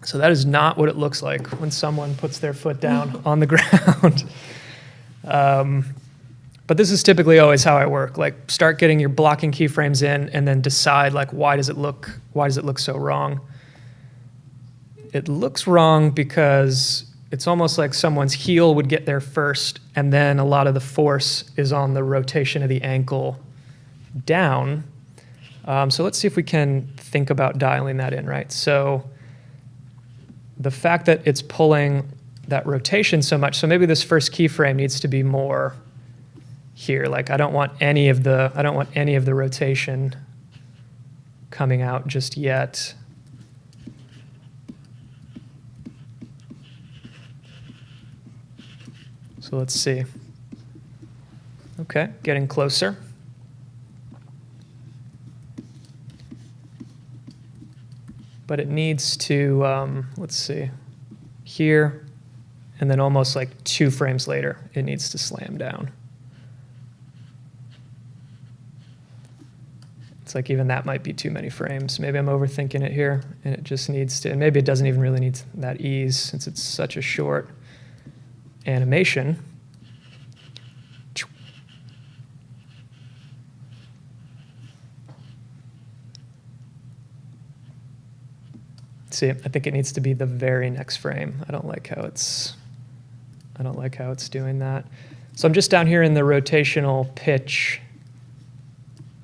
So that is not what it looks like when someone puts their foot down on the ground. But this is typically always how I work. Start getting your blocking keyframes in, and then decide why does it look so wrong? It looks wrong because it's almost like someone's heel would get there first, and then a lot of the force is on the rotation of the ankle down. So let's see if we can think about dialing that in, right? So the fact that it's pulling that rotation so much, so maybe this first keyframe needs to be more here. I don't want any of the rotation coming out just yet. So let's see. Okay, getting closer. But it needs to, let's see, here, and then almost 2 frames later, it needs to slam down. It's even that might be too many frames. Maybe I'm overthinking it here, and it just needs to, and maybe it doesn't even really need that ease since it's such a short animation. See, I think it needs to be the very next frame. I don't like how it's doing that. So I'm just down here in the rotational pitch.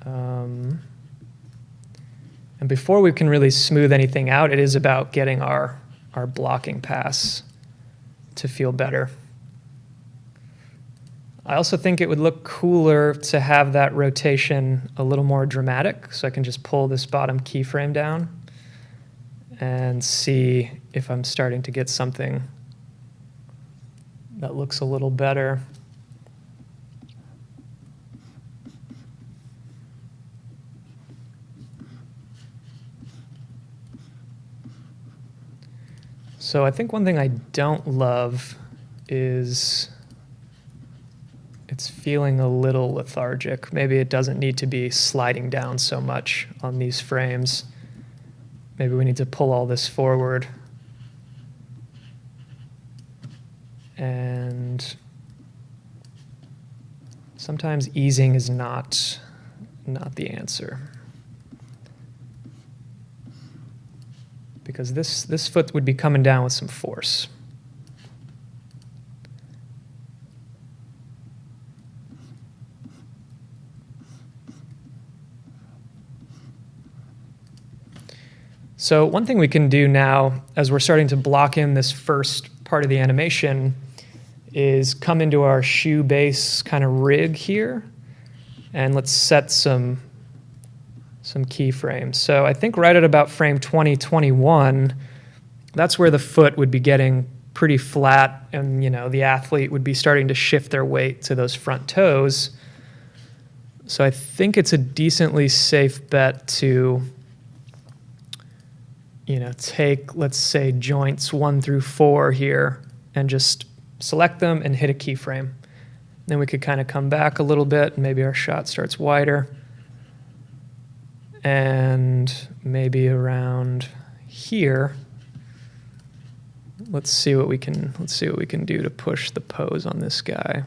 And before we can really smooth anything out, it is about getting our blocking pass to feel better. I also think it would look cooler to have that rotation a little more dramatic, so I can just pull this bottom keyframe down and see if I'm starting to get something that looks a little better. So I think one thing I don't love is it's feeling a little lethargic. Maybe it doesn't need to be sliding down so much on these frames. Maybe we need to pull all this forward. And sometimes easing is not the answer. Because this foot would be coming down with some force. So one thing we can do now, as we're starting to block in this first part of the animation, is come into our shoe base kind of rig here, and let's set some keyframes. So I think right at about frame 2021, that's where the foot would be getting pretty flat, and the athlete would be starting to shift their weight to those front toes. So I think it's a decently safe bet to take, let's say, joints 1 through 4 here and just select them and hit a keyframe. Then we could kind of come back a little bit, and maybe our shot starts wider. And maybe around here, let's see what we can do to push the pose on this guy.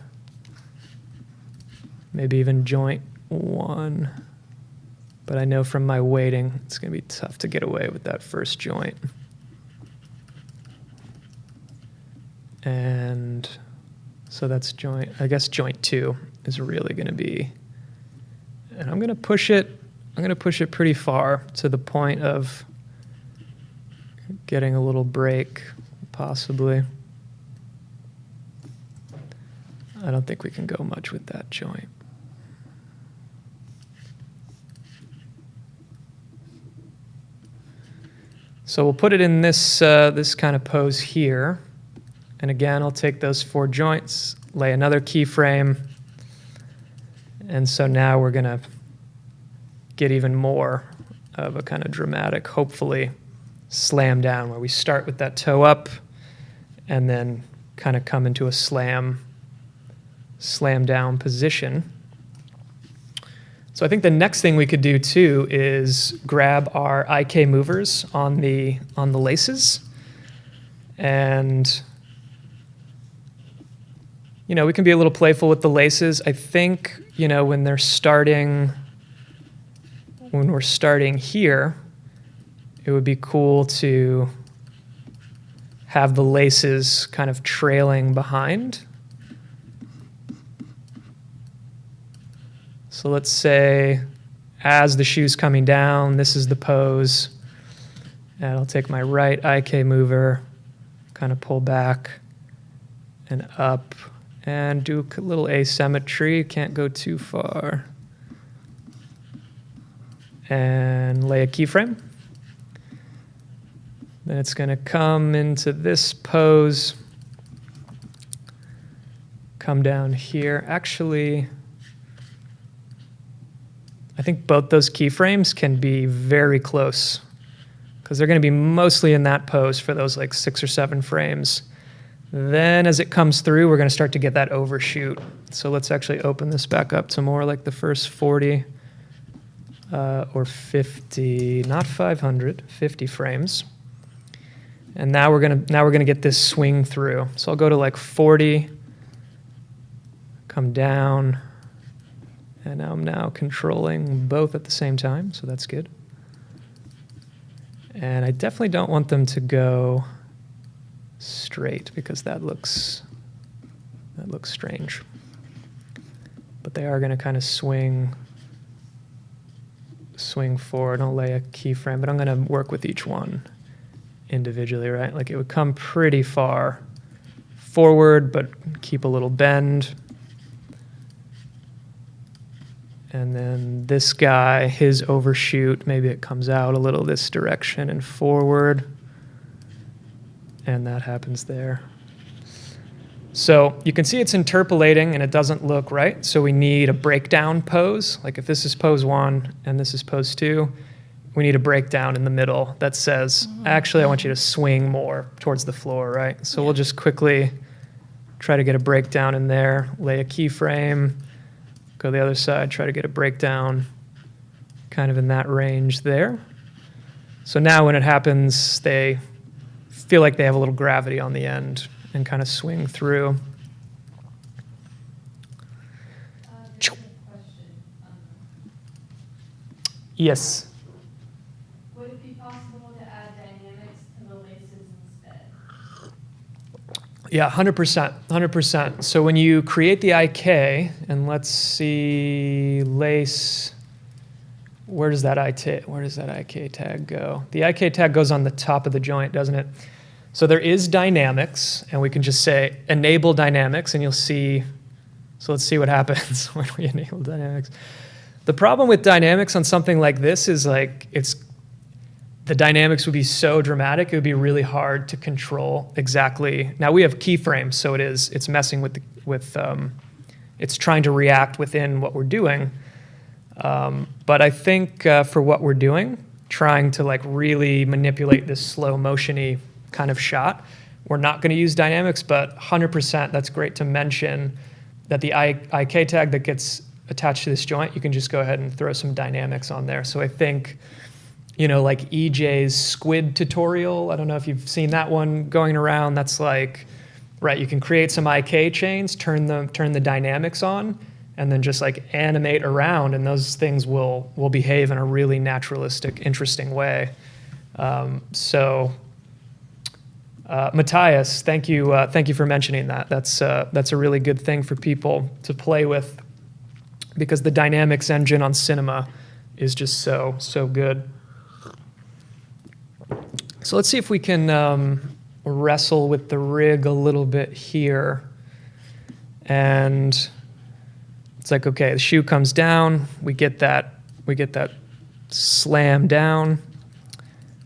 Maybe even joint 1. But I know from my weighting, it's going to be tough to get away with that first joint. And so that's joint, I guess joint 2 is really going to be, and I'm going to push it pretty far to the point of getting a little break, possibly. I don't think we can go much with that joint. So we'll put it in this kind of pose here. And again, I'll take those 4 joints, lay another keyframe. And so now we're going to get even more of a kind of dramatic, hopefully, slam down, where we start with that toe up and then kind of come into a slam down position. So I think the next thing we could do too is grab our IK movers on the laces, and we can be a little playful with the laces. I think when we're starting here, it would be cool to have the laces kind of trailing behind. So let's say as the shoe's coming down, this is the pose. And I'll take my right IK mover, kind of pull back and up, and do a little asymmetry. Can't go too far. And lay a keyframe. Then it's going to come into this pose, come down here. Actually, I think both those keyframes can be very close, because they're going to be mostly in that pose for those like 6 or 7 frames. Then as it comes through, we're going to start to get that overshoot. So let's actually open this back up to more like the first 40 or 50, not 500, 50 frames. And now we're going to get this swing through. So I'll go to like 40, come down, and I'm now controlling both at the same time, so that's good. And I definitely don't want them to go straight because that looks strange. But they are going to kind of swing forward. I'll lay a keyframe, but I'm going to work with each one individually, right? Like it would come pretty far forward, but keep a little bend. And then this guy, his overshoot, maybe it comes out a little this direction and forward. And that happens there. So you can see it's interpolating and it doesn't look right. So we need a breakdown pose. Like if this is pose 1 and this is pose 2, we need a breakdown in the middle that says, actually, I want you to swing more towards the floor, right? So we'll just quickly try to get a breakdown in there, lay a keyframe, go the other side, try to get a breakdown kind of in that range there. So now when it happens, they feel like they have a little gravity on the end and kind of swing through. There's a question. Yes. Would it be possible to add dynamics to the laces instead? Yeah, 100%, 100%. So when you create the IK, and let's see, lace, where does that IK tag go? The IK tag goes on the top of the joint, doesn't it? So there is dynamics, and we can just say enable dynamics, and you'll see. So let's see what happens when we enable dynamics. The problem with dynamics on something like this is like the dynamics would be so dramatic, it would be really hard to control exactly. Now we have keyframes, so it's messing with it's trying to react within what we're doing. But I think for what we're doing, trying to like really manipulate this slow motion-y kind of shot, we're not going to use dynamics, but 100% that's great to mention that the IK tag that gets attached to this joint, you can just go ahead and throw some dynamics on there. So I think, like EJ's squid tutorial, I don't know if you've seen that one going around, that's like, right, you can create some IK chains, turn the dynamics on, and then just like animate around, and those things will behave in a really naturalistic, interesting way. Matthias, thank you for mentioning that. That's a really good thing for people to play with, because the dynamics engine on Cinema is just so good. So let's see if we can wrestle with the rig a little bit here. And it's like, okay, the shoe comes down, we get that slam down.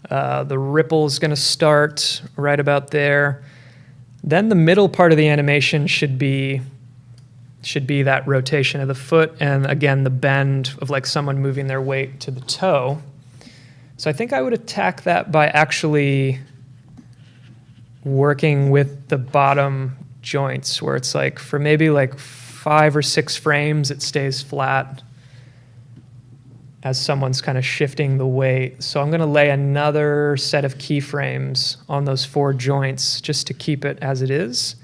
The ripple is going to start right about there. Then the middle part of the animation should be that rotation of the foot, and again the bend of like someone moving their weight to the toe. So I think I would attack that by actually working with the bottom joints, where it's like for maybe like 5 or 6 frames it stays flat as someone's kind of shifting the weight. So I'm going to lay another set of keyframes on those 4 joints just to keep it as it is.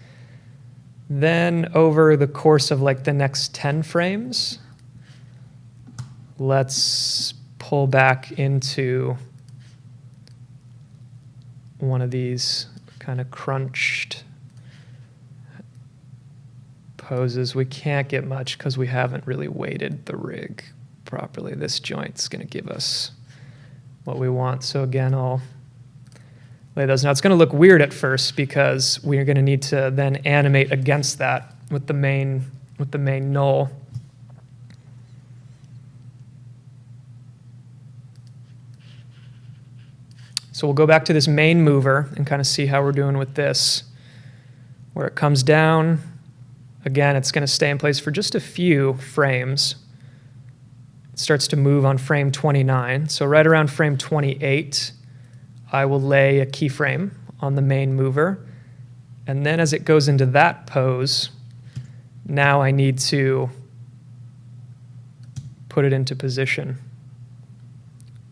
Then over the course of like the next 10 frames, let's pull back into one of these kind of crunched poses. We can't get much because we haven't really weighted the rig properly. This joint's going to give us what we want. So again, I'll lay those. Now it's going to look weird at first because we're going to need to then animate against that with the main null. So we'll go back to this main mover and kind of see how we're doing with this. Where it comes down, again, it's going to stay in place for just a few frames. It starts to move on frame 29. So right around frame 28, I will lay a keyframe on the main mover. And then as it goes into that pose, now I need to put it into position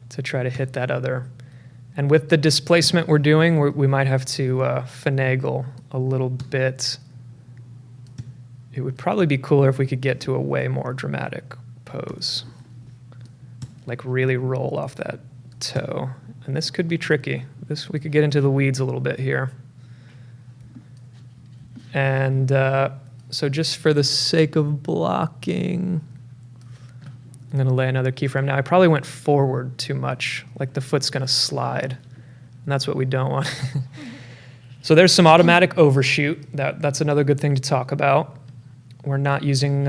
to try to hit that other. And with the displacement we're doing, we might have to finagle a little bit. It would probably be cooler if we could get to a way more dramatic pose. Like really roll off that toe. and this could be tricky. We could get into the weeds a little bit here. And so just for the sake of blocking, I'm going to lay another keyframe. Now, I probably went forward too much, like the foot's going to slide, and that's what we don't want. So there's some automatic overshoot. That's another good thing to talk about. We're not using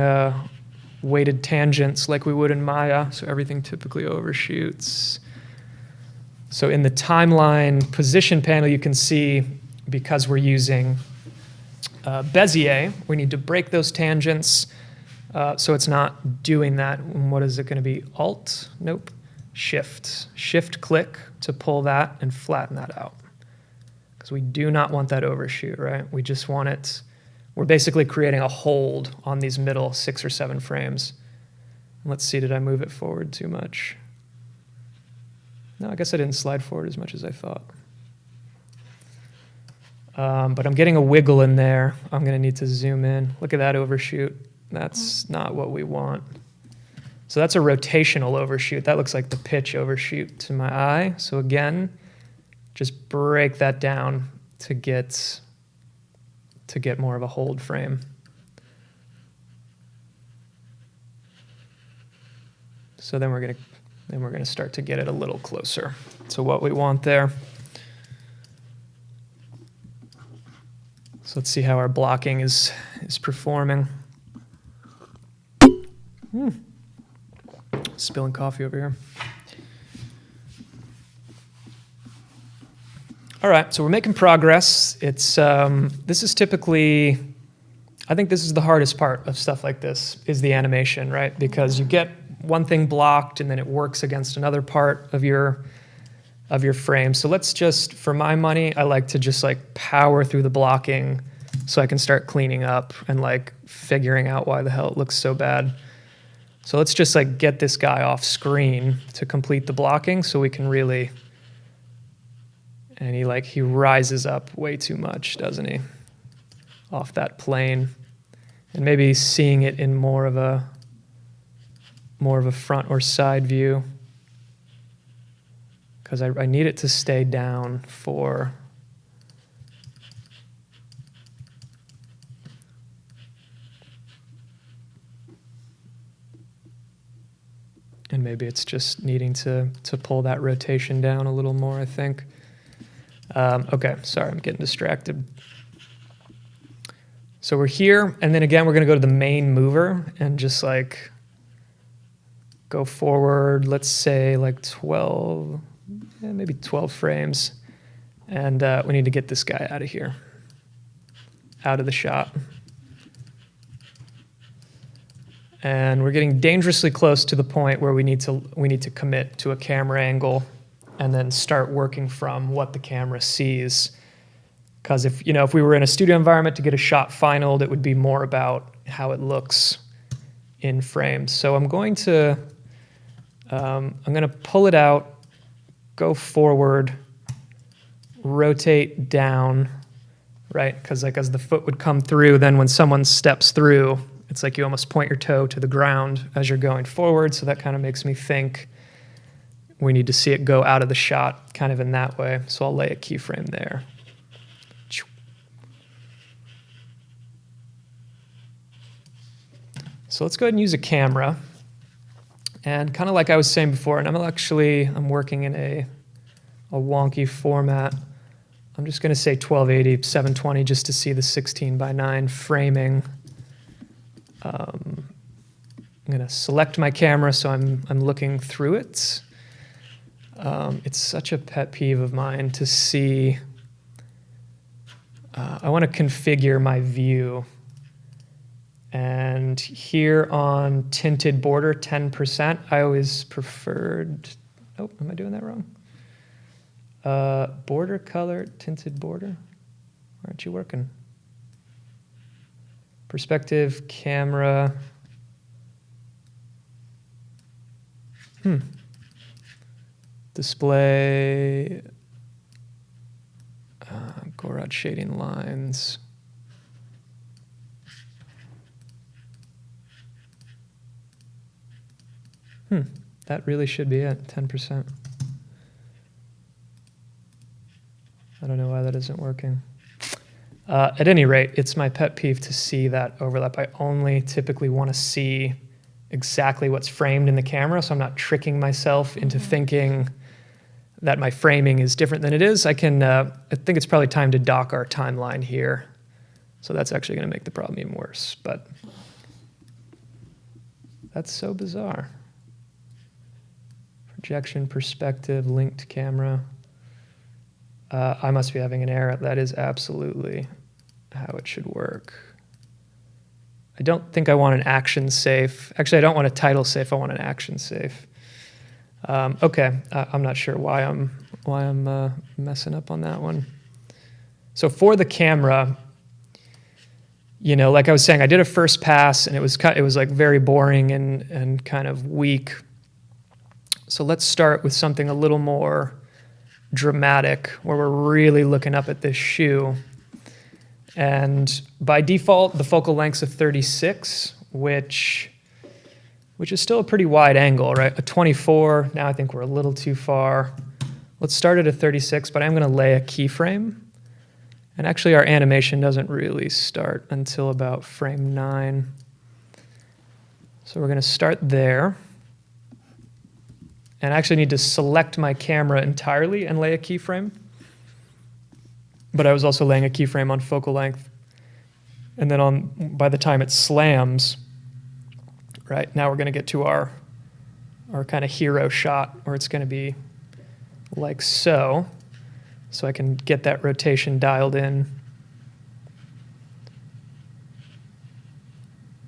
weighted tangents like we would in Maya, so everything typically overshoots. So in the timeline position panel, you can see, because we're using Bezier, we need to break those tangents so it's not doing that. And what is it going to be? Alt? Nope. Shift. Shift click to pull that and flatten that out. Because we do not want that overshoot, right? We just want it. We're basically creating a hold on these middle 6 or 7 frames. Let's see, did I move it forward too much? No, I guess I didn't slide forward as much as I thought. But I'm getting a wiggle in there. I'm going to need to zoom in. Look at that overshoot. That's not what we want. So that's a rotational overshoot. That looks like the pitch overshoot to my eye. So again, just break that down to get more of a hold frame. So then we're going to start to get it a little closer to what we want there. So let's see how our blocking is performing. Spilling coffee over here. All right, so we're making progress. It's this is typically, I think this is the hardest part of stuff like this, is the animation, right? Because you get one thing blocked and then it works against another part of your frame. So let's just, for my money, I like to just like power through the blocking so I can start cleaning up and like figuring out why the hell it looks so bad. So let's just like get this guy off screen to complete the blocking so we can really, and he rises up way too much, doesn't he? Off that plane. And maybe seeing it in more of a front or side view, because I need it to stay down for and maybe it's just needing to pull that rotation down a little more, I think. Okay, sorry, I'm getting distracted. So we're here, and then again, we're going to go to the main mover and just like go forward, let's say like 12, maybe 12 frames. And we need to get this guy out of here, out of the shot. And we're getting dangerously close to the point where we need to commit to a camera angle and then start working from what the camera sees. Because if we were in a studio environment to get a shot finaled, it would be more about how it looks in frames. So I'm going to pull it out, go forward, rotate down, right? Because like as the foot would come through, then when someone steps through, it's like you almost point your toe to the ground as you're going forward. So that kind of makes me think we need to see it go out of the shot kind of in that way. So I'll lay a keyframe there. So let's go ahead and use a camera. And kind of like I was saying before, and I'm working in a wonky format. I'm just going to say 1280, 720 just to see the 16:9 framing. I'm going to select my camera so I'm looking through it. It's such a pet peeve of mine to see. I want to configure my view. And here on tinted border, 10%, I always preferred, oh, am I doing that wrong? Border color, tinted border. Why aren't you working? Perspective, camera. Display, Gorod shading lines. That really should be it, 10%. I don't know why that isn't working. At any rate, it's my pet peeve to see that overlap. I only typically want to see exactly what's framed in the camera, so I'm not tricking myself into thinking that my framing is different than it is. I think it's probably time to dock our timeline here. So that's actually going to make the problem even worse. But that's so bizarre. Projection, perspective, linked camera. I must be having an error. That is absolutely how it should work. I don't think I want an action safe. Actually, I don't want a title safe. I want an action safe. Okay, I'm not sure why I'm messing up on that one. So for the camera, like I was saying, I did a first pass, and it was like very boring and kind of weak. So let's start with something a little more dramatic, where we're really looking up at this shoe. And by default, the focal length's of 36, which is still a pretty wide angle, right? A 24, now I think we're a little too far. Let's start at a 36, but I'm going to lay a keyframe. And actually, our animation doesn't really start until about frame 9. So we're going to start there. And I actually need to select my camera entirely and lay a keyframe. But I was also laying a keyframe on focal length. And then by the time it slams, right, now we're going to get to our kind of hero shot, where it's going to be like so. So I can get that rotation dialed in.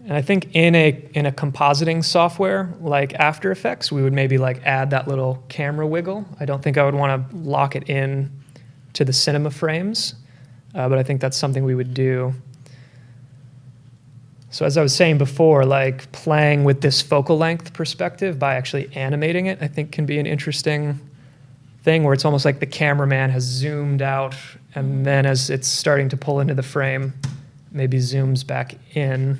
And I think in a compositing software like After Effects, we would maybe like add that little camera wiggle. I don't think I would want to lock it in to the cinema frames, but I think that's something we would do. So as I was saying before, like playing with this focal length perspective by actually animating it, I think can be an interesting thing, where it's almost like the cameraman has zoomed out, and then as it's starting to pull into the frame, maybe zooms back in.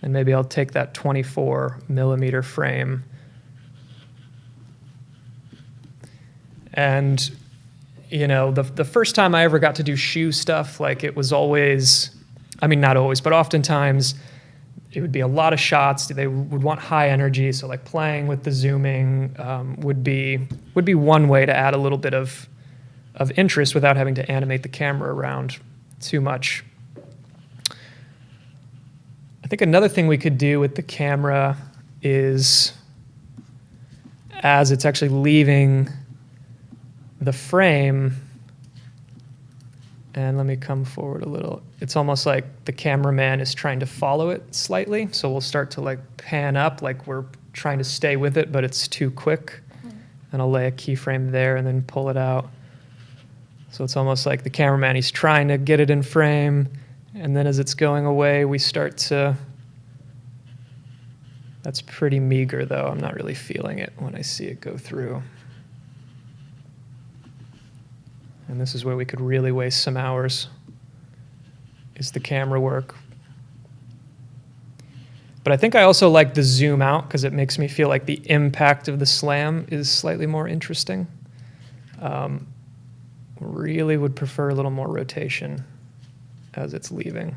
And maybe I'll take that 24 millimeter frame. And, the first time I ever got to do shoe stuff, like it was always, I mean, not always, but oftentimes it would be a lot of shots. They would want high energy. So like playing with the zooming would be one way to add a little bit of interest without having to animate the camera around too much. I think another thing we could do with the camera is, as it's actually leaving the frame, and let me come forward a little, it's almost like the cameraman is trying to follow it slightly. So we'll start to like pan up, like we're trying to stay with it, but it's too quick. And I'll lay a keyframe there and then pull it out. So it's almost like the cameraman, he's trying to get it in frame, and then as it's going away, we start to, that's pretty meager though. I'm not really feeling it when I see it go through. And this is where we could really waste some hours, is the camera work. But I think I also like the zoom out, because it makes me feel like the impact of the slam is slightly more interesting. Really would prefer a little more rotation as it's leaving.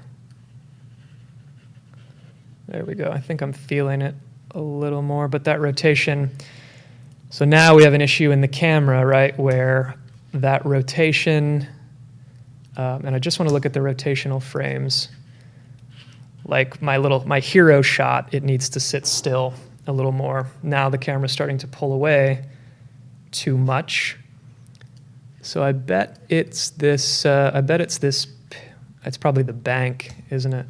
There we go. I think I'm feeling it a little more, but that rotation. So now we have an issue in the camera, right, where that rotation, and I just want to look at the rotational frames. Like my hero shot, it needs to sit still a little more. Now the camera's starting to pull away too much. So I bet it's this, it's probably the bank, isn't it?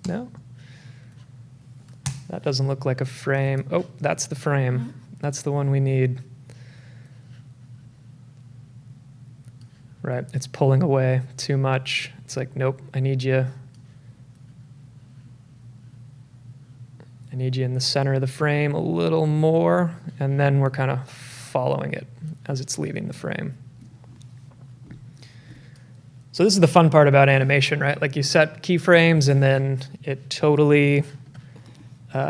No? That doesn't look like a frame. Oh, that's the frame. That's the one we need. Right, it's pulling away too much. It's like, nope, I need you in the center of the frame a little more, and then we're kind of following it as it's leaving the frame. So this is the fun part about animation, right? Like you set keyframes, and then it totally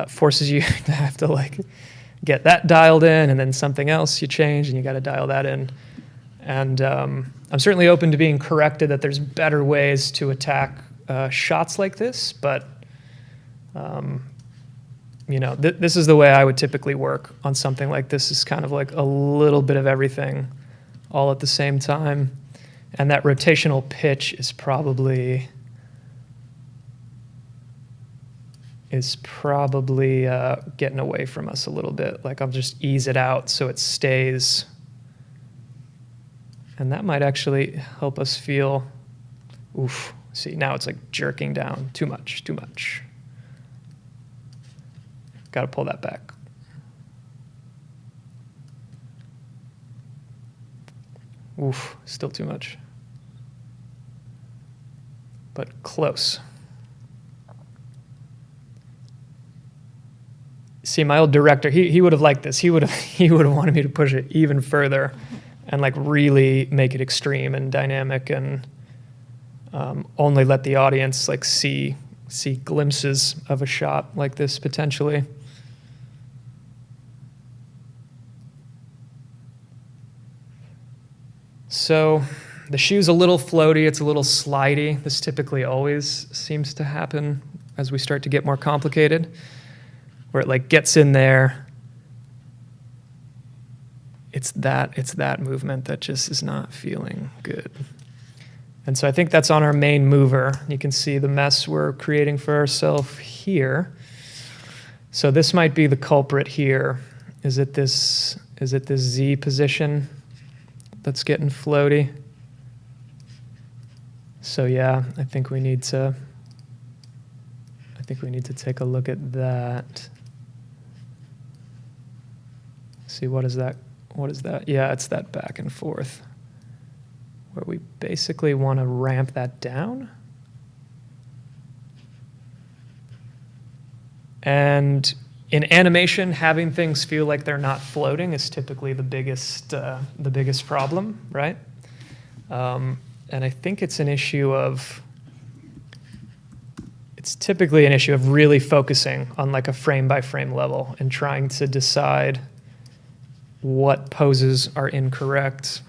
forces you to have to like get that dialed in, and then something else you change, and you got to dial that in. And I'm certainly open to being corrected that there's better ways to attack shots like this, but you know, this is the way I would typically work on something like this, is kind of like a little bit of everything all at the same time. And that rotational pitch is probably getting away from us a little bit. Like, I'll just ease it out so it stays. And that might actually help us feel, oof, see, now it's like jerking down. Too much, too much. Got to pull that back. Oof, still too much. But close. See, my old director, he would have liked this. He would have wanted me to push it even further and like really make it extreme and dynamic, and only let the audience like see glimpses of a shot like this potentially. So the shoe's a little floaty, it's a little slidey. This typically always seems to happen as we start to get more complicated, where it like gets in there. It's that movement that just is not feeling good. And so I think that's on our main mover. You can see the mess we're creating for ourselves here. So this might be the culprit here. Is it this Z position that's getting floaty? So yeah, I think we need to take a look at that. See, what is that? What is that? Yeah, it's that back and forth, where we basically want to ramp that down. And in animation, having things feel like they're not floating is typically the biggest problem, right? And I think it's typically an issue of really focusing on like a frame by frame level and trying to decide what poses are incorrect.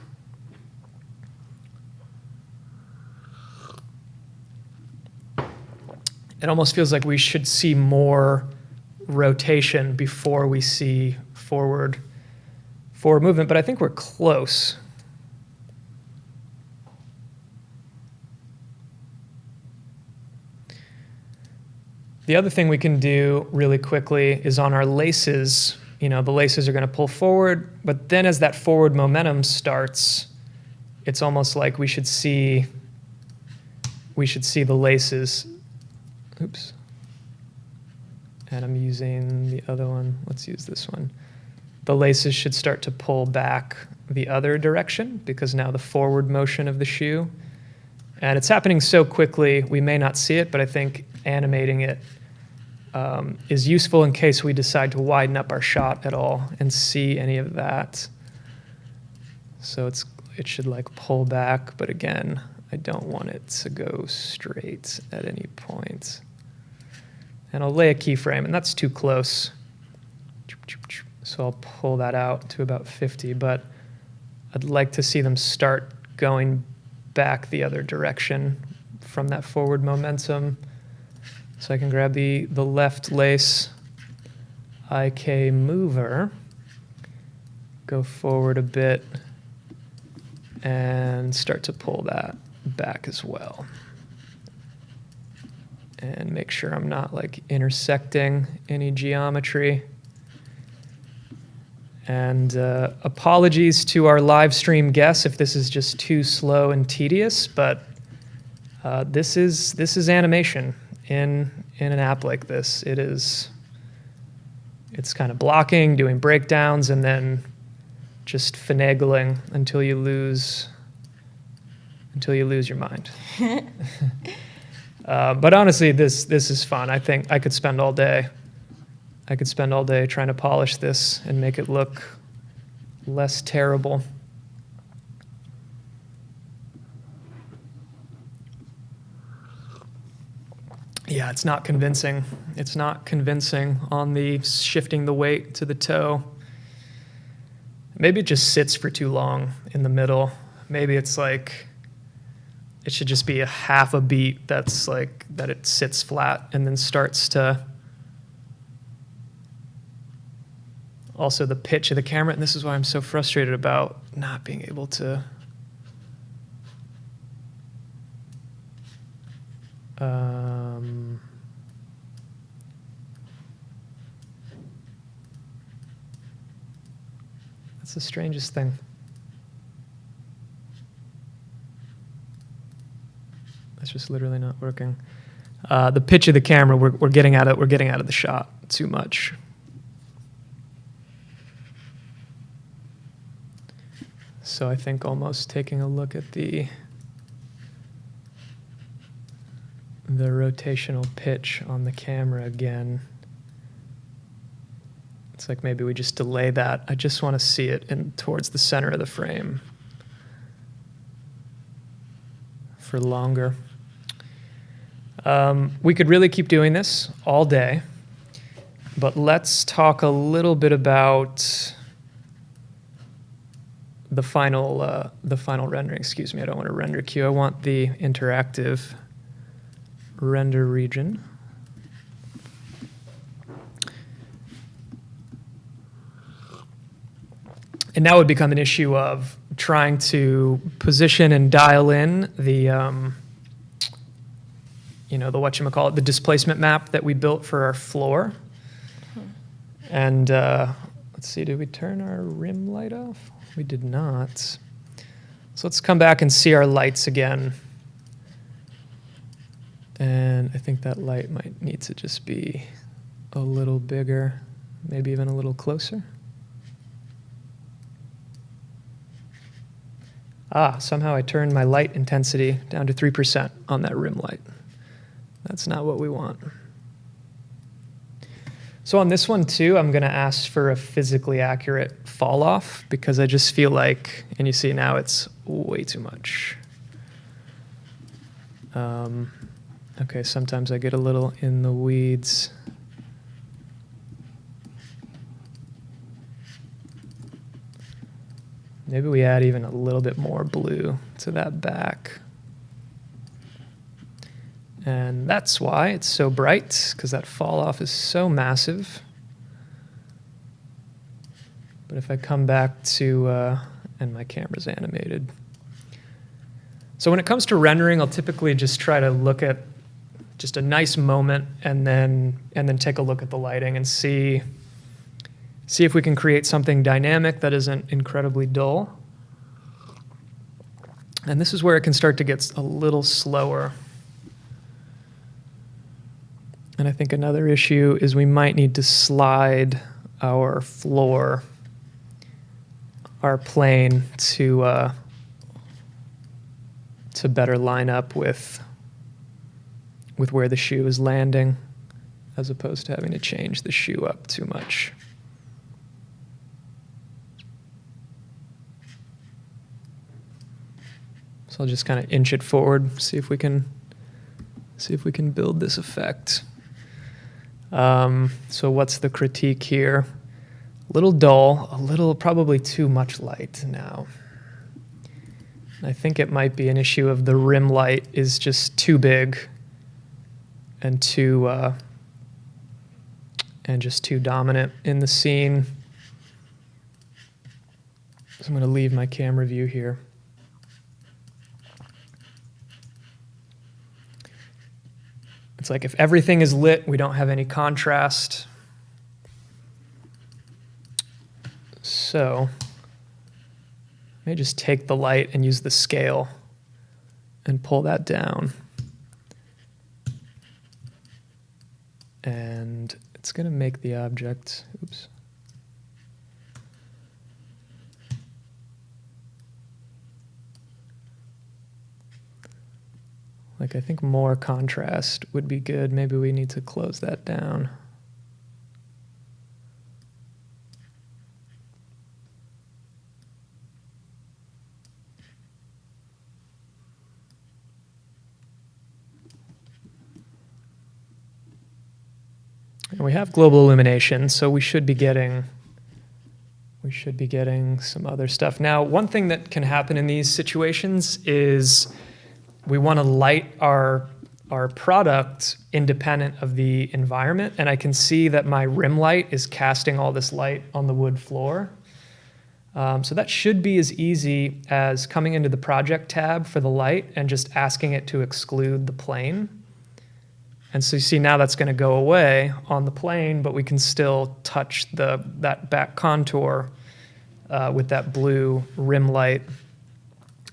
It almost feels like we should see more rotation before we see forward movement, but I think we're close. The other thing we can do really quickly is on our laces. You know, the laces are going to pull forward, but then as that forward momentum starts, it's almost like we should see the laces. Oops. And I'm using the other one. Let's use this one. The laces should start to pull back the other direction because now the forward motion of the shoe. And it's happening so quickly, we may not see it, but I think animating it is useful in case we decide to widen up our shot at all and see any of that. So it should like pull back, but again, I don't want it to go straight at any point. And I'll lay a keyframe, and that's too close. So I'll pull that out to about 50, but I'd like to see them start going back the other direction from that forward momentum. So I can grab the left lace IK mover, go forward a bit, and start to pull that back as well. And make sure I'm not like intersecting any geometry. And apologies to our live stream guests if this is just too slow and tedious, but this is animation in an app like this. It's kind of blocking, doing breakdowns, and then just finagling until you lose your mind. But honestly, this is fun. I think I could spend all day trying to polish this and make it look less terrible. Yeah, it's not convincing. It's not convincing on the shifting the weight to the toe. Maybe it just sits for too long in the middle. maybe it's like, it should just be a half a beat that's like, that it sits flat and then starts to, also the pitch of the camera, and this is why I'm so frustrated about not being able to that's the strangest thing. It's just literally not working. The pitch of the camera, we're getting out of the shot too much. So I think almost taking a look at the rotational pitch on the camera again. It's like maybe we just delay that. I just want to see it in towards the center of the frame for longer. We could really keep doing this all day, but let's talk a little bit about the final rendering. Excuse me, I don't want a render queue. I want the interactive render region. And now would become an issue of trying to position and dial in the the displacement map that we built for our floor. And let's see, did we turn our rim light off? We did not. So let's come back and see our lights again. And I think that light might need to just be a little bigger, maybe even a little closer. Somehow I turned my light intensity down to 3% on that rim light. That's not what we want. So on this one too, I'm gonna ask for a physically accurate fall off because I just feel like, and you see now it's way too much. Okay, sometimes I get a little in the weeds. Maybe we add even a little bit more blue to that back. And that's why it's so bright, because that fall off is so massive. But if I come back to, and my camera's animated. So when it comes to rendering, I'll typically just try to look at just a nice moment and then take a look at the lighting and see if we can create something dynamic that isn't incredibly dull. And this is where it can start to get a little slower. And I think another issue is we might need to slide our floor, our plane, to better line up with where the shoe is landing, as opposed to having to change the shoe up too much. So I'll just kind of inch it forward, see if we can build this effect. So what's the critique here? A little dull, a little probably too much light now. I think it might be an issue of the rim light is just too big and just too dominant in the scene. So I'm going to leave my camera view here. It's like if everything is lit, we don't have any contrast. So I may just take the light and use the scale and pull that down. And it's going to make the object, oops. Like, I think more contrast would be good. Maybe we need to close that down. And we have global illumination, so we should be getting should be getting some other stuff. Now, one thing that can happen in these situations is we want to light our product independent of the environment, and I can see that my rim light is casting all this light on the wood floor. So that should be as easy as coming into the project tab for the light and just asking it to exclude the plane. And so you see now that's going to go away on the plane, but we can still touch that back contour with that blue rim light.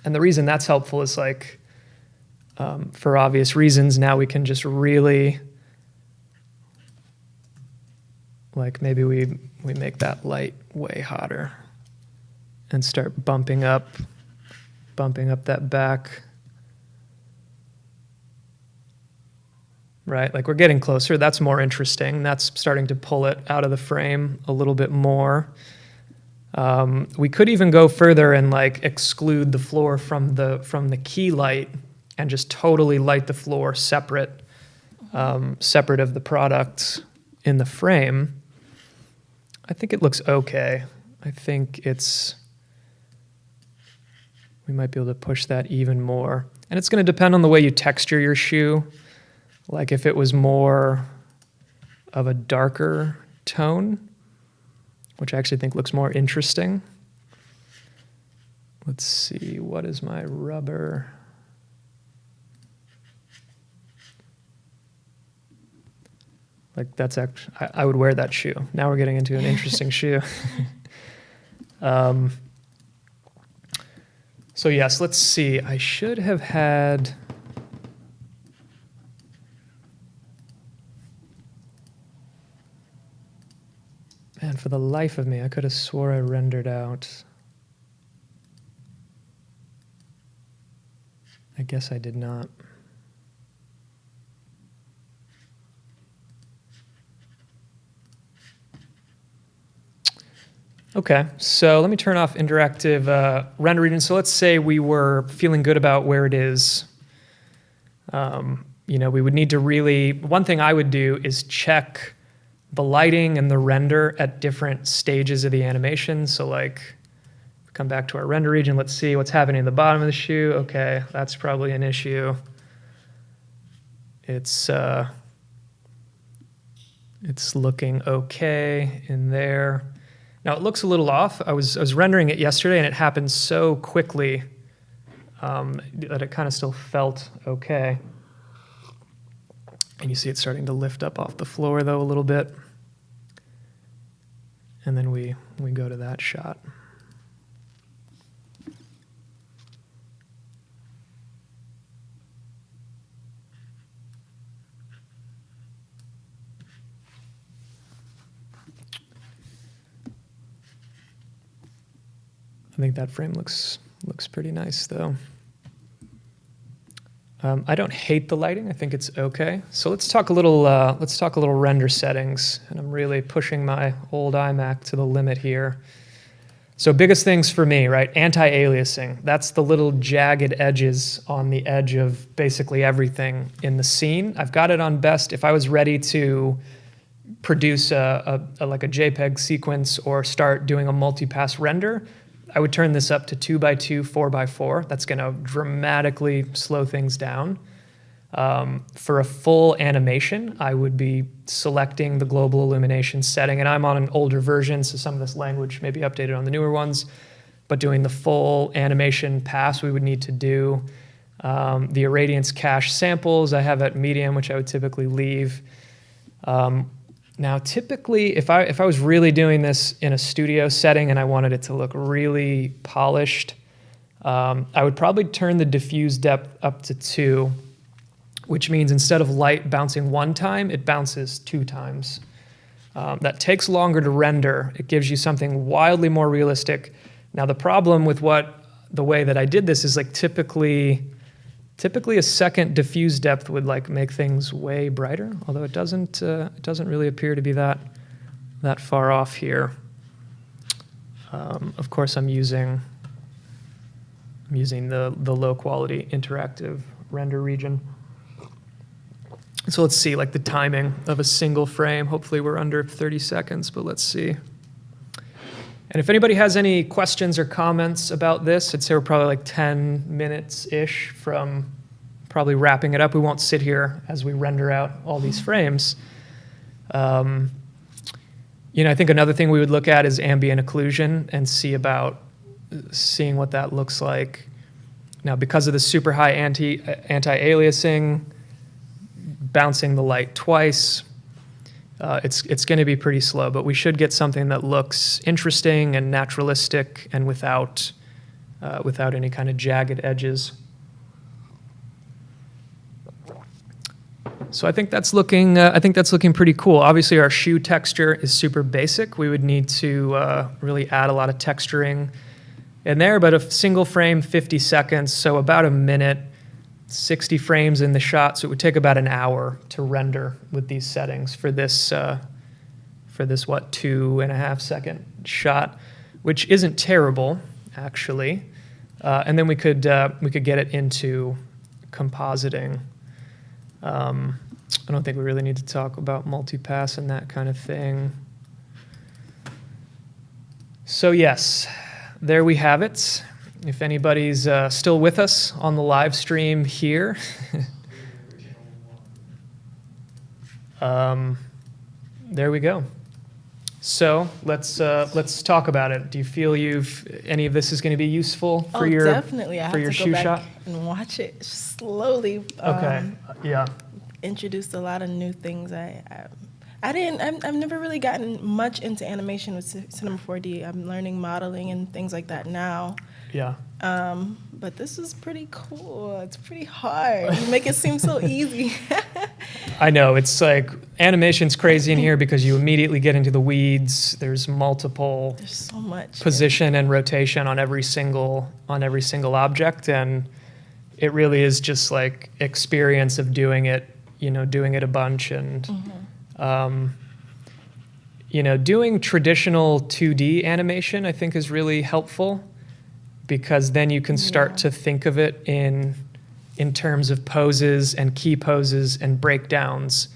And the reason that's helpful is like, for obvious reasons, now we can just really, like maybe we make that light way hotter and start bumping up that back. Right, like we're getting closer. That's more interesting. That's starting to pull it out of the frame a little bit more. We could even go further and like exclude the floor from the key light and just totally light the floor separate of the product in the frame. I think it looks okay. I think we might be able to push that even more. And it's going to depend on the way you texture your shoe. Like if it was more of a darker tone, which I actually think looks more interesting. Let's see, what is my rubber? Like that's actually, I would wear that shoe. Now we're getting into an interesting shoe. So yes, let's see. I should have had, man, for the life of me, I could have swore I rendered out. I guess I did not. Okay, so let me turn off interactive render region. So let's say we were feeling good about where it is. You know, we would need to really, one thing I would do is check the lighting and the render at different stages of the animation. So like, come back to our render region, let's see what's happening at the bottom of the shoe. Okay, that's probably an issue. It's looking okay in there. Now it looks a little off. I was rendering it yesterday and it happened so quickly that it kind of still felt okay. And you see it starting to lift up off the floor though a little bit. And then we go to that shot. I think that frame looks pretty nice though. I don't hate the lighting. I think it's okay. So let's talk a little render settings, and I'm really pushing my old iMac to the limit here. So biggest things for me, right? Anti-aliasing. That's the little jagged edges on the edge of basically everything in the scene. I've got it on best. If I was ready to produce like a JPEG sequence or start doing a multi-pass render, I would turn this up to 2x2, 4x4. That's going to dramatically slow things down. For a full animation, I would be selecting the global illumination setting, and I'm on an older version, so some of this language may be updated on the newer ones, but doing the full animation pass, we would need to do the irradiance cache samples I have at medium, which I would typically leave. Now, typically, if I was really doing this in a studio setting and I wanted it to look really polished, I would probably turn the diffuse depth up to 2, which means instead of light bouncing 1 time, it bounces 2 times. That takes longer to render. It gives you something wildly more realistic. Now, the problem with the way that I did this is like typically a second diffuse depth would like make things way brighter, although it doesn't really appear to be that far off here. Of course, I'm using the low quality interactive render region. So let's see like the timing of a single frame. Hopefully we're under 30 seconds, but let's see. And if anybody has any questions or comments about this, I'd say we're probably like 10 minutes-ish from probably wrapping it up. We won't sit here as we render out all these frames. I think another thing we would look at is ambient occlusion and seeing what that looks like. Now, because of the super high anti-aliasing, bouncing the light twice, it's going to be pretty slow, but we should get something that looks interesting and naturalistic and without any kind of jagged edges. So I think that's looking pretty cool. Obviously, our shoe texture is super basic. We would need to really add a lot of texturing in there, but a single frame, 50 seconds, so about a minute, 60 frames in the shot, so it would take about an hour to render with these settings for this 2.5 second shot, which isn't terrible, actually. And then we could get it into compositing. I don't think we really need to talk about multipass and that kind of thing. So yes, there we have it. If anybody's still with us on the live stream here, there we go. So let's talk about it. Do you feel any of this is going to be useful for your definitely. I for your have to shoe go back shot? and watch it slowly. Okay. Yeah. Introduced a lot of new things. I've never really gotten much into animation with Cinema 4D. I'm learning modeling and things like that now. Yeah. But this is pretty cool. It's pretty hard. You make it seem so easy. I know, it's like animation's crazy in here because you immediately get into the weeds. There's so much position and rotation on every single object, and it really is just like experience of doing it a bunch, and doing traditional 2D animation I think is really helpful, because then you can start to think of it in terms of poses and key poses and breakdowns.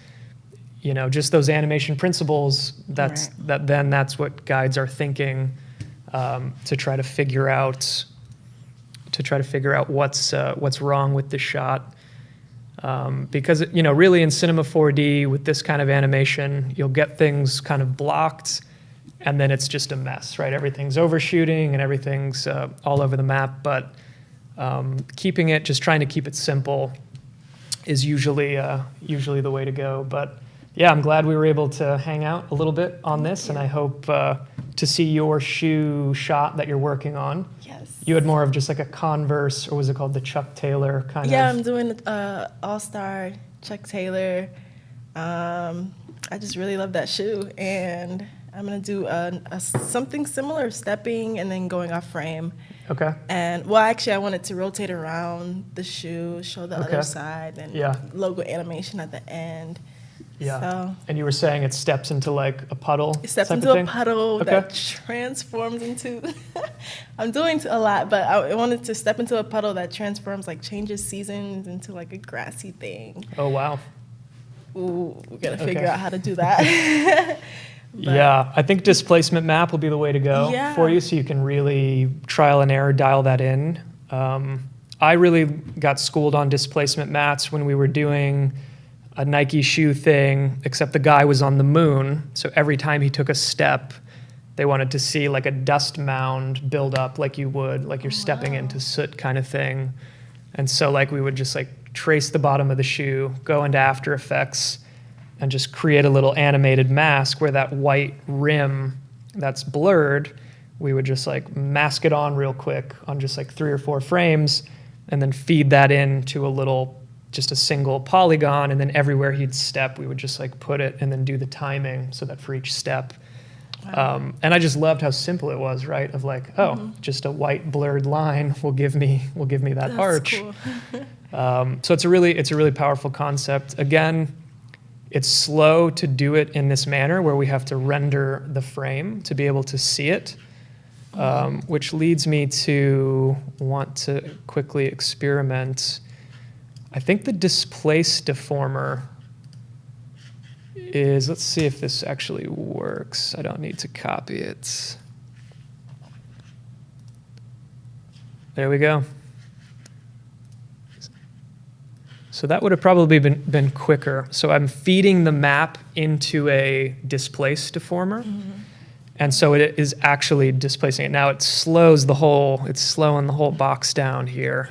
Just those animation principles, that's what guides our thinking to try to figure out what's wrong with the shot. Because really in Cinema 4D with this kind of animation, you'll get things kind of blocked, and then it's just a mess, right? Everything's overshooting and everything's all over the map. But trying to keep it simple is usually the way to go. But yeah, I'm glad we were able to hang out a little bit on this, and I hope to see your shoe shot that you're working on. Yes. You had more of just like a Converse, or was it called the Chuck Taylor kind of? Yeah, I'm doing All-Star Chuck Taylor. I just really love that shoe, and I'm gonna do something similar, stepping and then going off frame. Okay. And actually, I wanted to rotate around the shoe, show the other side, and logo animation at the end. Yeah. So, and you were saying it steps into like a puddle? It steps into a puddle that transforms into... I'm doing a lot, but I wanted to step into a puddle that transforms, like changes seasons into like a grassy thing. Oh, wow. Ooh, we got to figure out how to do that. Yeah, I think displacement map will be the way to go for you, so you can really trial and error dial that in. I really got schooled on displacement maps when we were doing a Nike shoe thing, except the guy was on the moon, so every time he took a step, they wanted to see like a dust mound build up like you would, like you're stepping into soot kind of thing. And so like we would just like trace the bottom of the shoe, go into After Effects, and just create a little animated mask where that white rim that's blurred, we would just like mask it on real quick on just like 3 or 4 frames, and then feed that into just a single polygon, and then everywhere he'd step, we would just like put it and then do the timing so that for each step. Wow. And I just loved how simple it was, right? Of like, just a white blurred line will give me that That's arch. Cool. So it's a really powerful concept. Again, it's slow to do it in this manner where we have to render the frame to be able to see it, which leads me to want to quickly experiment. I think the displace deformer is, let's see if this actually works. I don't need to copy it. There we go. So that would have probably been quicker. So I'm feeding the map into a displace deformer. And so it is actually displacing it. Now it's slowing the whole box down here.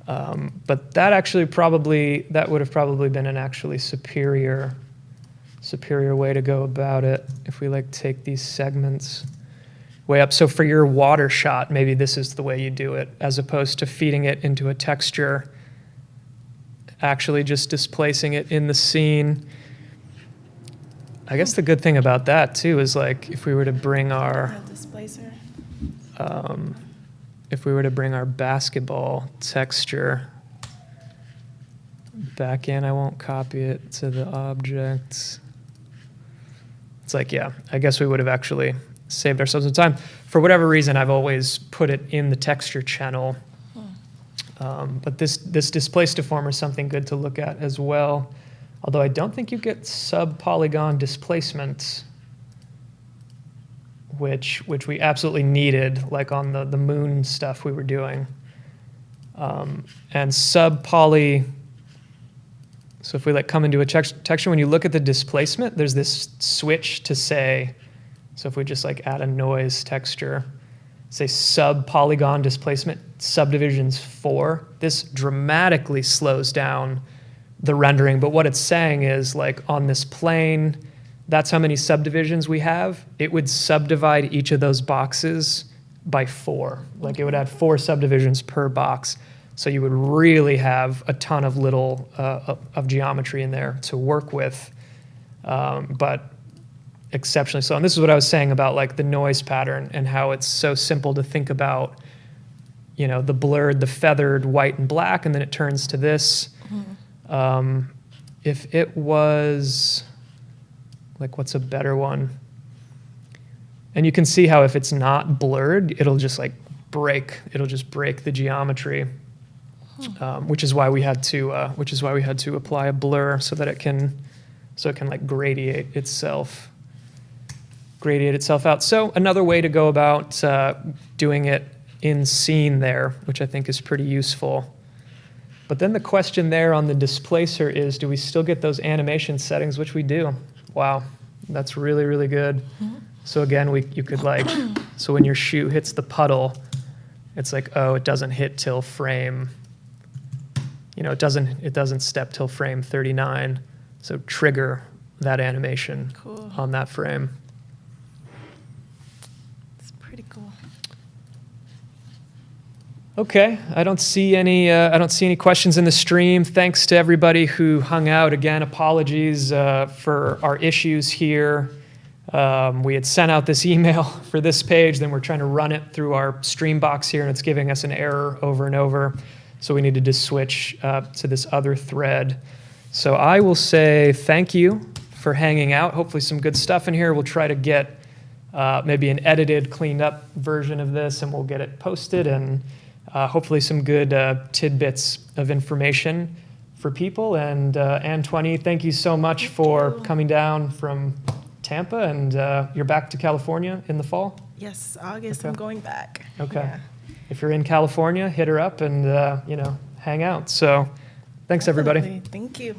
But that actually that would have probably been an actually superior way to go about it if we like take these segments way up. So for your water shot, maybe this is the way you do it, as opposed to feeding it into a texture, actually just displacing it in the scene. I guess the good thing about that too is like if we were to bring our displacer. If we were to bring our basketball texture back in, I won't copy it to the objects. It's like, yeah, I guess we would have actually saved ourselves some time. For whatever reason, I've always put it in the texture channel. But this displace deformer is something good to look at as well. Although I don't think you get sub-polygon displacement, which we absolutely needed, like on the moon stuff we were doing. And sub-poly, so if we like come into a texture, when you look at the displacement, there's this switch to say, so if we just like add a noise texture, say sub-polygon displacement, subdivisions 4, this dramatically slows down the rendering. But what it's saying is like on this plane, that's how many subdivisions we have. It would subdivide each of those boxes by 4. Like it would add 4 subdivisions per box. So you would really have a ton of little of geometry in there to work with, but exceptionally slow. And this is what I was saying about like the noise pattern and how it's so simple to think about, you know, the blurred, the feathered white and black, and then it turns to this. If it was, like, what's a better one? And you can see how if it's not blurred, it'll just like break. It'll just break the geometry, which is why we had to apply a blur so that it can like gradiate itself out. So another way to go about doing it in scene there, which I think is pretty useful. But then the question there on the displacer is, do we still get those animation settings, which we do? Wow, that's really, really good. So again, you could like, so when your shoe hits the puddle, it's like, oh, it doesn't hit till frame, you know, it doesn't step till frame 39. So trigger that animation on that frame. It's pretty cool. Okay, I don't see any questions in the stream. Thanks to everybody who hung out. Again, apologies for our issues here. We had sent out this email for this page, then we're trying to run it through our stream box here, and it's giving us an error over and over. So we needed to switch to this other thread. So I will say thank you for hanging out. Hopefully some good stuff in here. We'll try to get maybe an edited, cleaned up version of this, and we'll get it posted, and hopefully some good tidbits of information for people. And Antoine, thank you so much for coming down from Tampa, and you're back to California in the fall? Yes, August, Okay. I'm going back. Okay. Yeah. If you're in California, hit her up and, hang out. So thanks, everybody. Definitely. Thank you.